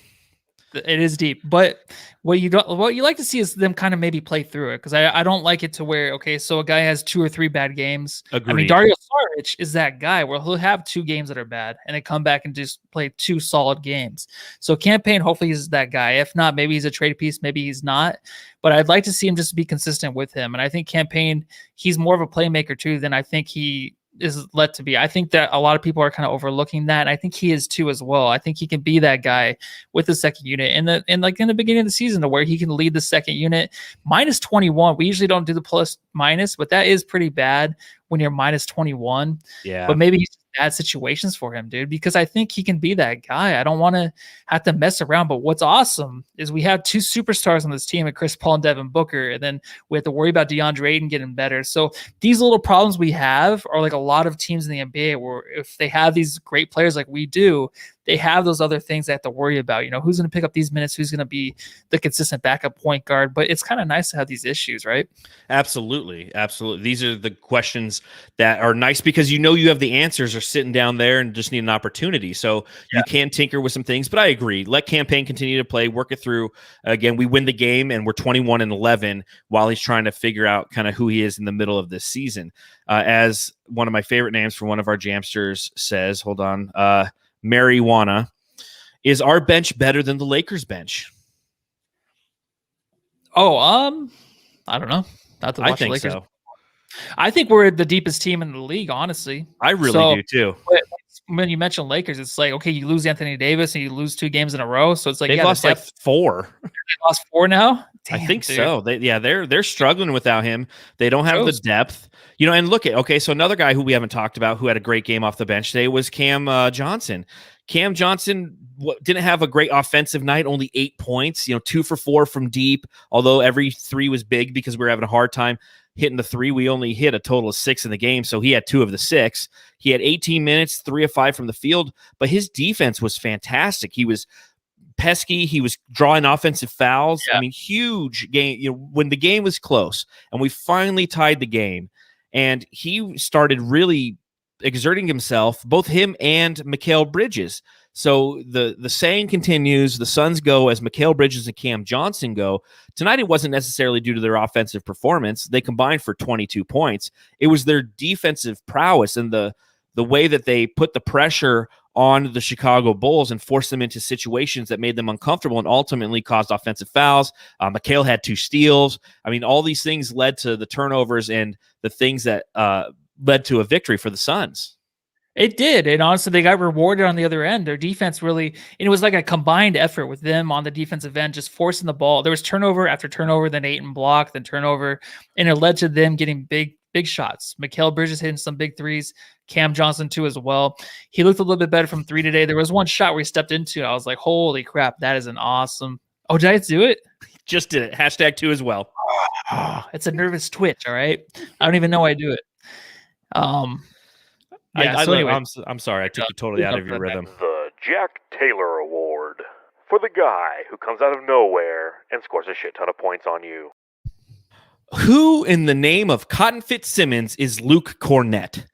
It is deep, but what you like to see is them kind of maybe play through it, because I don't like it to where, okay, so a guy has 2 or 3 bad games. Agreed. I mean, Dario Saric is that guy where he'll have 2 games that are bad and then come back and just play 2 solid games. So Cam Payne hopefully is that guy. If not, maybe he's a trade piece, maybe he's not. But I'd like to see him just be consistent with him. And I think Cam Payne, he's more of a playmaker too than I think he is led to be. I think that a lot of people are kind of overlooking that, and I think he is too as well. I think he can be that guy with the second unit and like in the beginning of the season, to where he can lead the second unit. Minus 21. We usually don't do the plus minus, but that is pretty bad when you're minus 21. Yeah. But maybe he's bad situations for him, dude, because I think he can be that guy. I don't want to have to mess around. But what's awesome is we have 2 superstars on this team, and Chris Paul and Devin Booker, and then we have to worry about DeAndre Ayton getting better. So these little problems we have are like a lot of teams in the NBA, where if they have these great players like we do, they have those other things they have to worry about. Who's going to pick up these minutes? Who's going to be the consistent backup point guard? But it's kind of nice to have these issues, right? Absolutely. Absolutely. These are the questions that are nice because you have the answers are sitting down there and just need an opportunity. So you can tinker with some things, but I agree. Let Cam Payne continue to play, work it through. Again, we win the game and we're 21-11 while he's trying to figure out kind of who he is in the middle of this season. As one of my favorite names from one of our Jamsters says, hold on, Marijuana, is our bench better than the Lakers bench? Oh, I don't know. Not to watch I think the Lakers. so. I think we're the deepest team in the league, honestly. I really do too. When you mention Lakers, it's like, okay, you lose Anthony Davis and you lose 2 games in a row. So it's like, they've lost like 4. They lost 4 now? Damn, I think so. They're struggling without him. They don't have the depth. And look at, okay, so another guy who we haven't talked about who had a great game off the bench today was Cam Johnson. Cam Johnson didn't have a great offensive night, only 8 points, 2 for 4 from deep, although every 3 was big because we were having a hard time hitting the 3. We only hit a total of 6 in the game, so he had 2 of the 6. He had 18 minutes, 3 of 5 from the field, but his defense was fantastic. He was pesky. He was drawing offensive fouls. Yeah. I mean, huge game. When the game was close and we finally tied the game, and he started really exerting himself, both him and Mikal Bridges. So the saying continues, the Suns go as Mikal Bridges and Cam Johnson go. Tonight it wasn't necessarily due to their offensive performance. They combined for 22 points. It was their defensive prowess and the way that they put the pressure on the Chicago Bulls and forced them into situations that made them uncomfortable and ultimately caused offensive fouls. Mikal had 2 steals. I mean, all these things led to the turnovers and the things that led to a victory for the Suns. It did. And honestly, they got rewarded on the other end. Their defense really, and it was like a combined effort with them on the defensive end, just forcing the ball. There was turnover after turnover, then Ayton block, then turnover, and it led to them getting big shots. Mikal Bridges hitting some big threes. Cam Johnson too as well. He looked a little bit better from three today. There was one shot where he stepped into. I was like, holy crap, that is an awesome. Oh, did I do it? Just did it. #2 as well. It's a nervous twitch. All right. I don't even know why I do it. Yeah. So anyway, I'm sorry. I took you totally out of your rhythm. The Jack Taylor Award for the guy who comes out of nowhere and scores a shit ton of points on you. Who in the name of Cotton Fitzsimmons is Luke Kornet?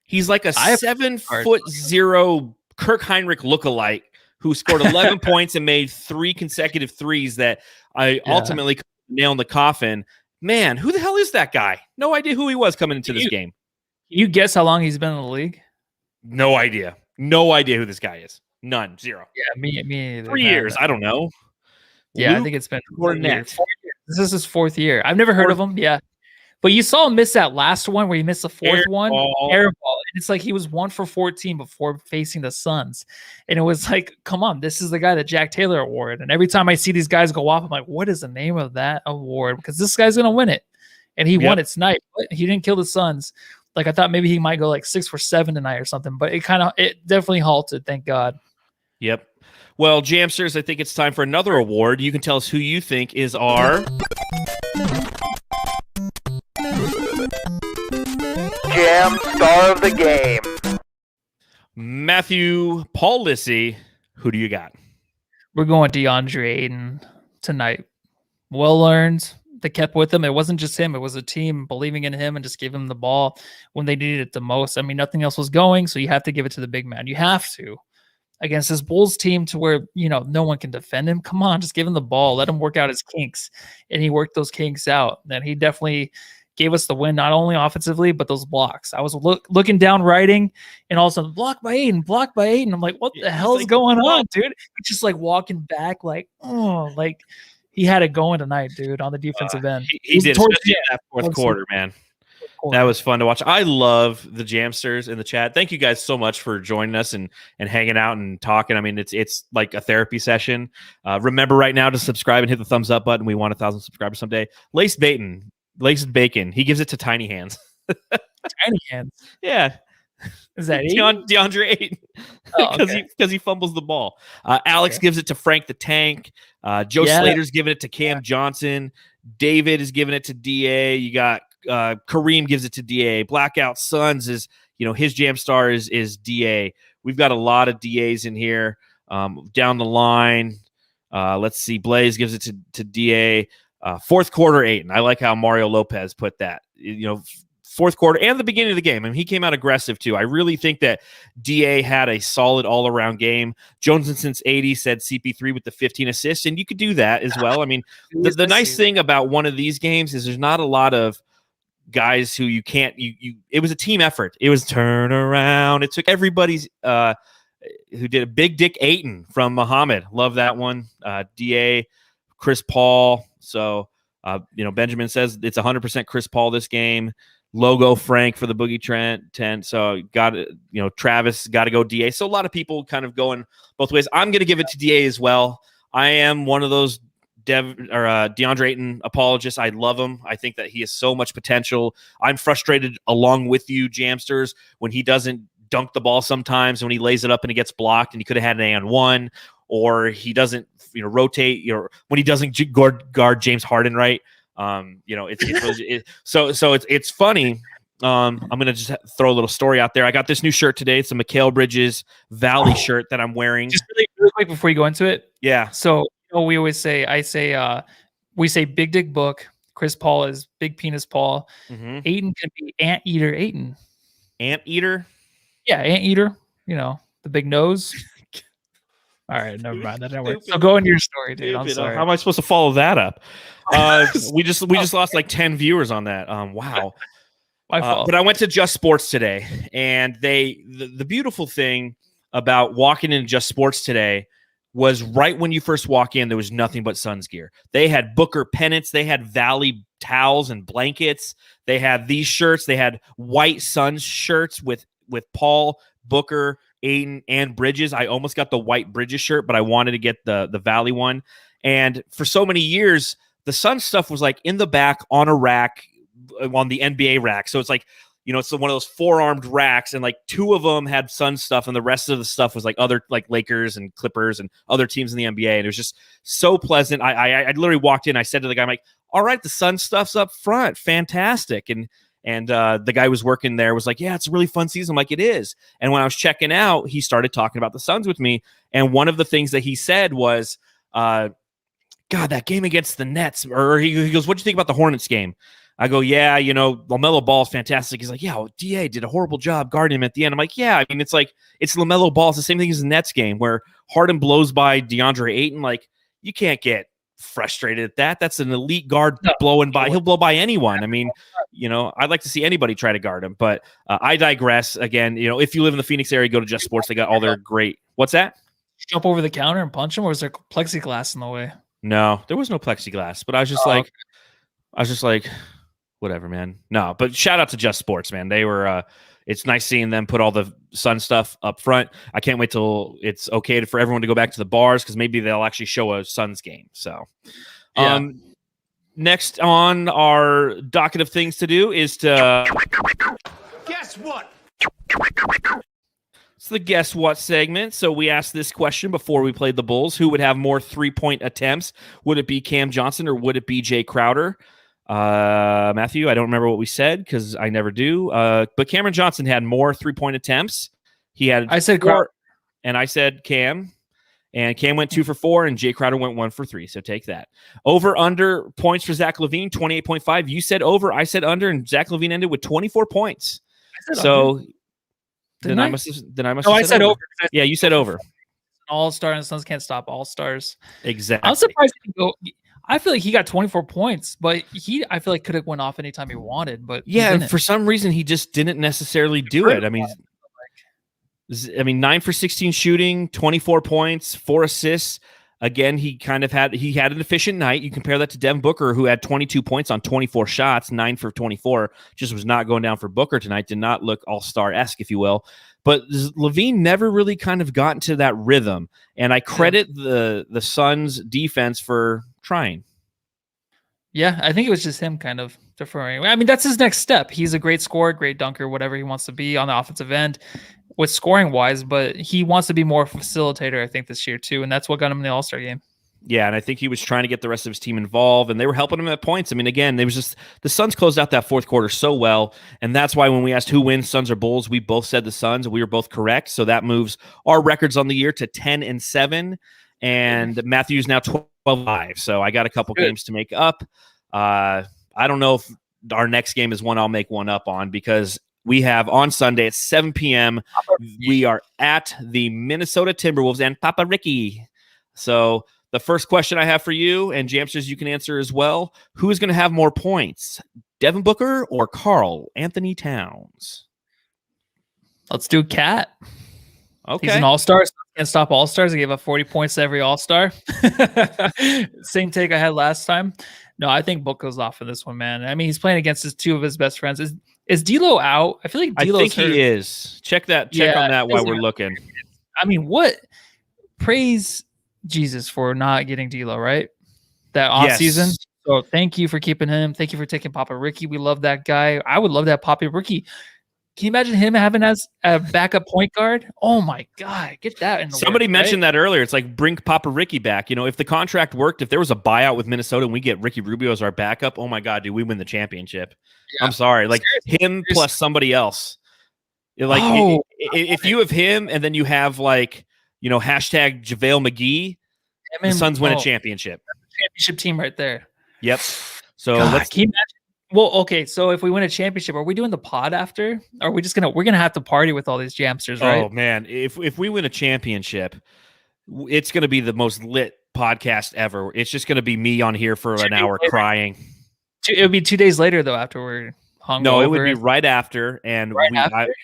He's like a 7'0" Kirk Heinrich lookalike who scored 11 points and made 3 consecutive threes that I ultimately nailed in the coffin. Man, who the hell is that guy? No idea who he was coming into this game. You guess how long he's been in the league? No idea. No idea who this guy is. None. 0. Yeah, me either. 3 years. I don't know. Yeah, Luke I think it's been Kornet. 4 years. This is his 4th year. I've never heard of him. Yeah. But you saw him miss that last one where he missed the 4th one. Air ball. And it's like he was 1 for 14 before facing the Suns. And it was like, come on, this is the guy that Jack Taylor Award. And every time I see these guys go off, I'm like, what is the name of that award? Because this guy's going to win it. And he won it tonight. But he didn't kill the Suns. Like I thought maybe he might go like 6 for 7 tonight or something. But it definitely halted. Thank God. Yep. Well, Jamsters, I think it's time for another award. You can tell us who you think is our Jam Star of the Game. Matthew Paul Lissy. Who do you got? We're going DeAndre Ayton tonight. Well earned. They kept with him. It wasn't just him. It was a team believing in him and just gave him the ball when they needed it the most. I mean, nothing else was going, so you have to give it to the big man. You have to. Against this Bulls team to where, no one can defend him. Come on, just give him the ball. Let him work out his kinks. And he worked those kinks out. And he definitely gave us the win, not only offensively, but those blocks. I was looking down, writing, and all of a sudden, blocked by Ayton. I'm like, what the hell is going on, dude? He's just like walking back, like, he had it going tonight, dude, on the defensive end. He did, especially in that 4th quarter, man. That was fun to watch. I love the Jamsters in the chat. Thank you guys so much for joining us and hanging out and talking. I mean, it's like a therapy session. Remember right now to subscribe and hit the thumbs up button. We want 1,000 subscribers someday. Laced Bacon. He gives it to Tiny Hands. Tiny Hands? Yeah. Is that DeAndre Ayton? Because he fumbles the ball. Alex gives it to Frank the Tank. Joe Slater's giving it to Cam Johnson. David is giving it to DA. You got Kareem gives it to DA. Blackout Suns is, his jam star is DA. We've got a lot of DAs in here. Down the line, let's see. Blaze gives it to DA. 4th quarter Ayton. I like how Mario Lopez put that. 4th quarter and the beginning of the game. I mean, he came out aggressive too. I really think that DA had a solid all-around game. Jones and Since 80 said CP3 with the 15 assists, and you could do that as well. I mean, the nice thing about one of these games is there's not a lot of guys who you can't it was a team effort. It was turn around. It took everybody's who did a Big Dick Ayton from Muhammad. Love that one. DA, Chris Paul. So Benjamin says it's 100% Chris Paul this game. Logo Frank for the Boogie Trent. So got it. Travis got to go DA. So a lot of people kind of going both ways. I'm going to give it to DA as well. I am one of those DeAndre Ayton apologists. I love him. I think that he has so much potential. I'm frustrated along with you, Jamsters, when he doesn't dunk the ball sometimes, when he lays it up and it gets blocked and he could have had an and-1, or he doesn't rotate, when he doesn't guard James Harden right. It's funny. I'm gonna just throw a little story out there. I got this new shirt today. It's a Mikal Bridges Valley shirt that I'm wearing. Just really quick before you go into it. Yeah. So we always say, we say Big Dick Book. Chris Paul is Big Penis Paul. Mm-hmm. Ayton can be Anteater Ayton. Anteater? Yeah, Anteater. The big nose. All right, never mind. That didn't work. So go into your story, dude. I'm sorry. How am I supposed to follow that up? We just lost like 10 viewers on that. Wow. My fault. But I went to Just Sports today, and the beautiful thing about walking into Just Sports today was right when you first walk in, there was nothing but Suns gear. They had Booker pennants, they had Valley towels and blankets, they had these shirts, they had white Suns shirts with with Paul, Booker, Ayton, and Bridges. I almost got the white Bridges shirt, but I wanted to get the Valley one. And for so many years, the Suns stuff was like in the back on a rack on the NBA rack. So it's like, it's one of those four-armed racks, and like two of them had Sun stuff, and the rest of the stuff was like other like Lakers and Clippers and other teams in the NBA. And it was just so pleasant. I literally walked in. I said to the guy, I'm like, all right, the Sun stuff's up front. Fantastic. And the guy who was working there was like, yeah, it's a really fun season. I'm like, it is. And when I was checking out, he started talking about the Suns with me. And one of the things that he said was, God, that game against the Nets, or he goes, what'd you think about the Hornets game? I go, yeah, LaMelo Ball is fantastic. He's like, yeah, well, DA did a horrible job guarding him at the end. I'm like, yeah, I mean, it's like, it's LaMelo Ball. It's the same thing as the Nets game where Harden blows by DeAndre Ayton. Like, you can't get frustrated at that. That's an elite guard blowing by. He'll blow by anyone. I mean, I'd like to see anybody try to guard him, but I digress. Again, if you live in the Phoenix area, go to Just Sports. They got all their great. What's that? Jump over the counter and punch him, or is there plexiglass in the way? No, there was no plexiglass, but I was just like, whatever, man. No, but shout out to Just Sports, man. They were, it's nice seeing them put all the Sun stuff up front. I can't wait till it's okay for everyone to go back to the bars, because maybe they'll actually show a Suns game. So, next on our docket of things to do is to guess what? It's the guess what segment. So we asked this question before we played the Bulls: who would have more 3-point attempts? Would it be Cam Johnson or would it be Jay Crowder? Matthew, I don't remember what we said because I never do. But Cameron Johnson had more 3-point attempts. I said 4, and I said Cam. And Cam went 2 for 4, and Jay Crowder went 1 for 3. So take that. Over under points for Zach LaVine, 28.5. You said over, I said under, and Zach LaVine ended with 24 points. So then I must have said over. Yeah, you said over. All-star, and the Suns can't stop all-stars. Exactly. I'm surprised he didn't go. I feel like he got 24 points, but I feel like could have went off anytime he wanted. But yeah, and for some reason he just didn't necessarily do it. I mean, 9 for 16 shooting, 24 points, 4 assists. Again, he had an efficient night. You compare that to Devin Booker, who had 22 points on 24 shots, 9 for 24. Just was not going down for Booker tonight. Did not look all-star-esque, if you will. But LaVine never really kind of got into that rhythm, and I credit the Suns defense for trying. Yeah, I think it was just him kind of deferring. I mean, that's his next step. He's a great scorer, great dunker, whatever he wants to be on the offensive end with scoring wise, but he wants to be more facilitator, I think, this year too, and that's what got him in the All-Star game. Yeah, and I think he was trying to get the rest of his team involved, and they were helping him at points. I mean, again, the Suns closed out that fourth quarter so well, and that's why when we asked who wins, Suns or Bulls, we both said the Suns, and we were both correct. So that moves our records on the year to 10-7, and Matthew's now 12-5. So I got a couple games to make up. I don't know if our next game is one I'll make one up on, because we have on Sunday at 7 p.m. we are at the Minnesota Timberwolves and Papa Ricky. So the first question I have for you, and Jamsters, you can answer as well: who is going to have more points, Devin Booker or Karl Anthony Towns? Let's do Cat. Okay. He's an all-star. Can't stop all-stars. He gave up 40 points to every all-star. Same take I had last time. No, I think Book goes off for this one, man. I mean, he's playing against two of his best friends. Is D'Lo out? I feel like D'Lo's hurt. He is. Check on that while we're looking. I mean, what? Praise Jesus for not getting D'Lo, right? That off season. So thank you for keeping him. Thank you for taking Papa Ricky. We love that guy. I would love that Papa Ricky. Can you imagine him having as a backup point guard? Oh my God, get that in the Somebody mentioned that earlier. It's like, bring Papa Ricky back. If the contract worked, if there was a buyout with Minnesota and we get Ricky Rubio as our backup, oh my God, dude, we win the championship. Yeah. I'm sorry. Like him plus somebody else. Like if you have him and then you have like, hashtag JaVale McGee, the Suns win a championship. Championship team right there. Yep. So let's keep. Well, okay. So if we win a championship, are we doing the pod after? Or are we just we're gonna have to party with all these Jamsters, right? Oh man, if we win a championship, it's gonna be the most lit podcast ever. It's just gonna be me on here for an hour crying. It would be 2 days later though, after we're hung. No, it would be right after, and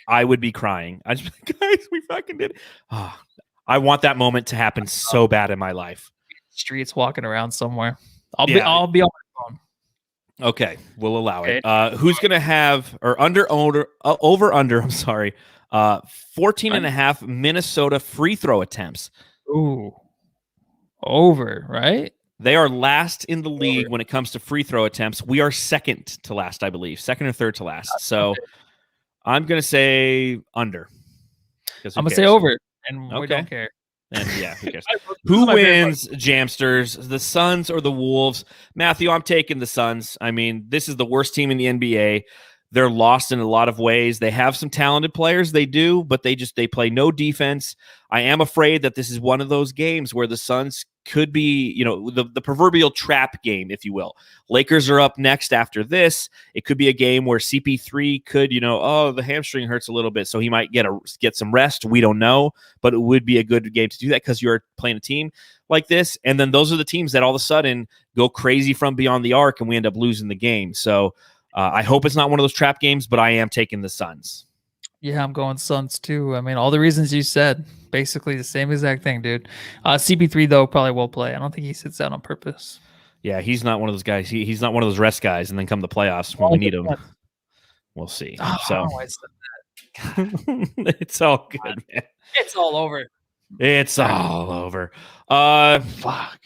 I would be crying. I just be like, guys, we fucking did it. Oh, I want that moment to happen so bad in my life. Streets walking around somewhere. I'll be on my phone. Okay, we'll allow it. Who's gonna have over under? I'm sorry. 14.5 Minnesota free throw attempts. Ooh, over, right? They are last in the league when it comes to free throw attempts. We are second to last, I believe. Second or third to last. So I'm going to say under. I'm going to say over, and we don't care. And yeah, who cares? Who wins, Jamsters? The Suns or the Wolves? Matthew, I'm taking the Suns. I mean, this is the worst team in the NBA. They're lost in a lot of ways. They have some talented players, they do, but they play no defense. I am afraid that this is one of those games where the Suns could be, the proverbial trap game, if you will. Lakers are up next after this. It could be a game where CP3 could, the hamstring hurts a little bit, so he might get some rest. We don't know, but it would be a good game to do that because you're playing a team like this. And then those are the teams that all of a sudden go crazy from beyond the arc and we end up losing the game. So I hope it's not one of those trap games, but I am taking the Suns. Yeah, I'm going Suns too. I mean, all the reasons you said, basically the same exact thing, dude. CP3, though, probably will play. I don't think he sits out on purpose. Yeah, he's not one of those guys. He's not one of those rest guys and then come the playoffs when we need him. We'll see. So I said that. It's all good, man. It's all over. It's all over. Fuck.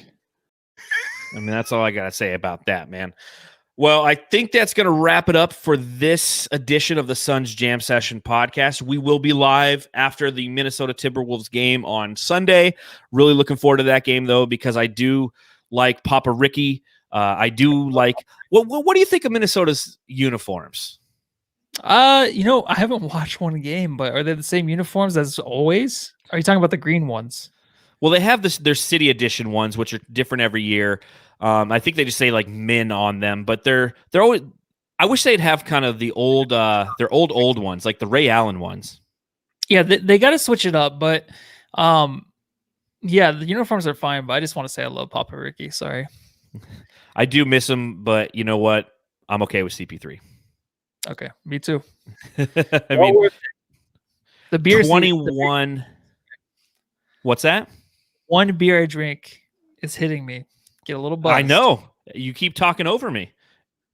I mean, that's all I got to say about that, man. Well, I think that's going to wrap it up for this edition of the Suns Jam Session podcast. We will be live after the Minnesota Timberwolves game on Sunday. Really looking forward to that game, though, because I do like Papa Ricky. I do like what do you think of Minnesota's uniforms? I haven't watched one game, but are they the same uniforms as always? Are you talking about the green ones? Well, they have their city edition ones, which are different every year. I think they just say like men on them, but they're always. I wish they'd have kind of the old, their old ones, like the Ray Allen ones. Yeah, they got to switch it up, but yeah, the uniforms are fine. But I just want to say I love Papa Ricky. Sorry, I do miss him, but you know what? I'm okay with CP3. Okay, me too. I mean, the beer 21. What's that? One beer I drink is hitting me. Get a little buzzed. I know. You keep talking over me.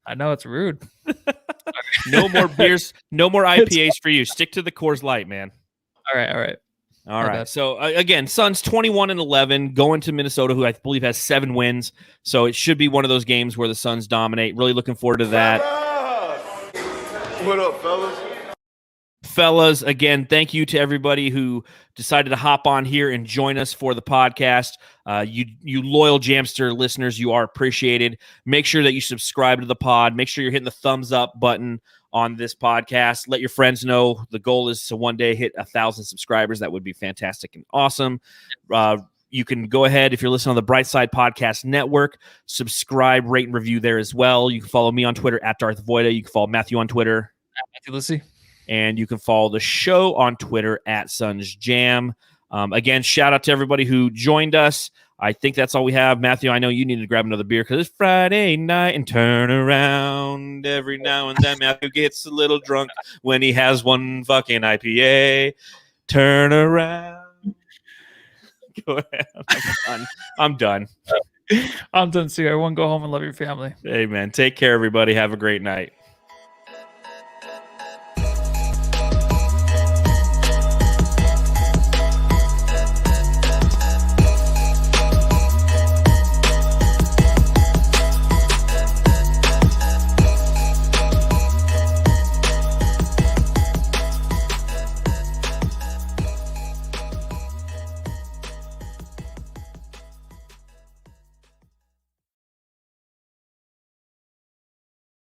I know, it's rude. No more beers. No more IPAs for you. Stick to the Coors Light, man. All right. All right. So again, Suns 21-11 going to Minnesota, who I believe has 7 wins. So it should be one of those games where the Suns dominate. Really looking forward to that. What up, fellas? Fellas, again, thank you to everybody who decided to hop on here and join us for the podcast. You loyal Jamster listeners, you are appreciated. Make sure that you subscribe to the pod. Make sure you're hitting the thumbs up button on this podcast. Let your friends know. The goal is to one day hit 1,000 subscribers. That would be fantastic and awesome. You can go ahead, if you're listening on the Brightside Podcast Network, subscribe, rate, and review there as well. You can follow me on Twitter at Darth Voida. You can follow Matthew on Twitter. Matthew Lissy. And you can follow the show on Twitter at Suns Jam. Again, shout out to everybody who joined us. I think that's all we have. Matthew, I know you need to grab another beer because it's Friday night and turn around. Every now and then Matthew gets a little drunk when he has one fucking IPA. Turn around. Go ahead. I'm done. I'm done too. Everyone go home and love your family. Amen. Take care, everybody. Have a great night.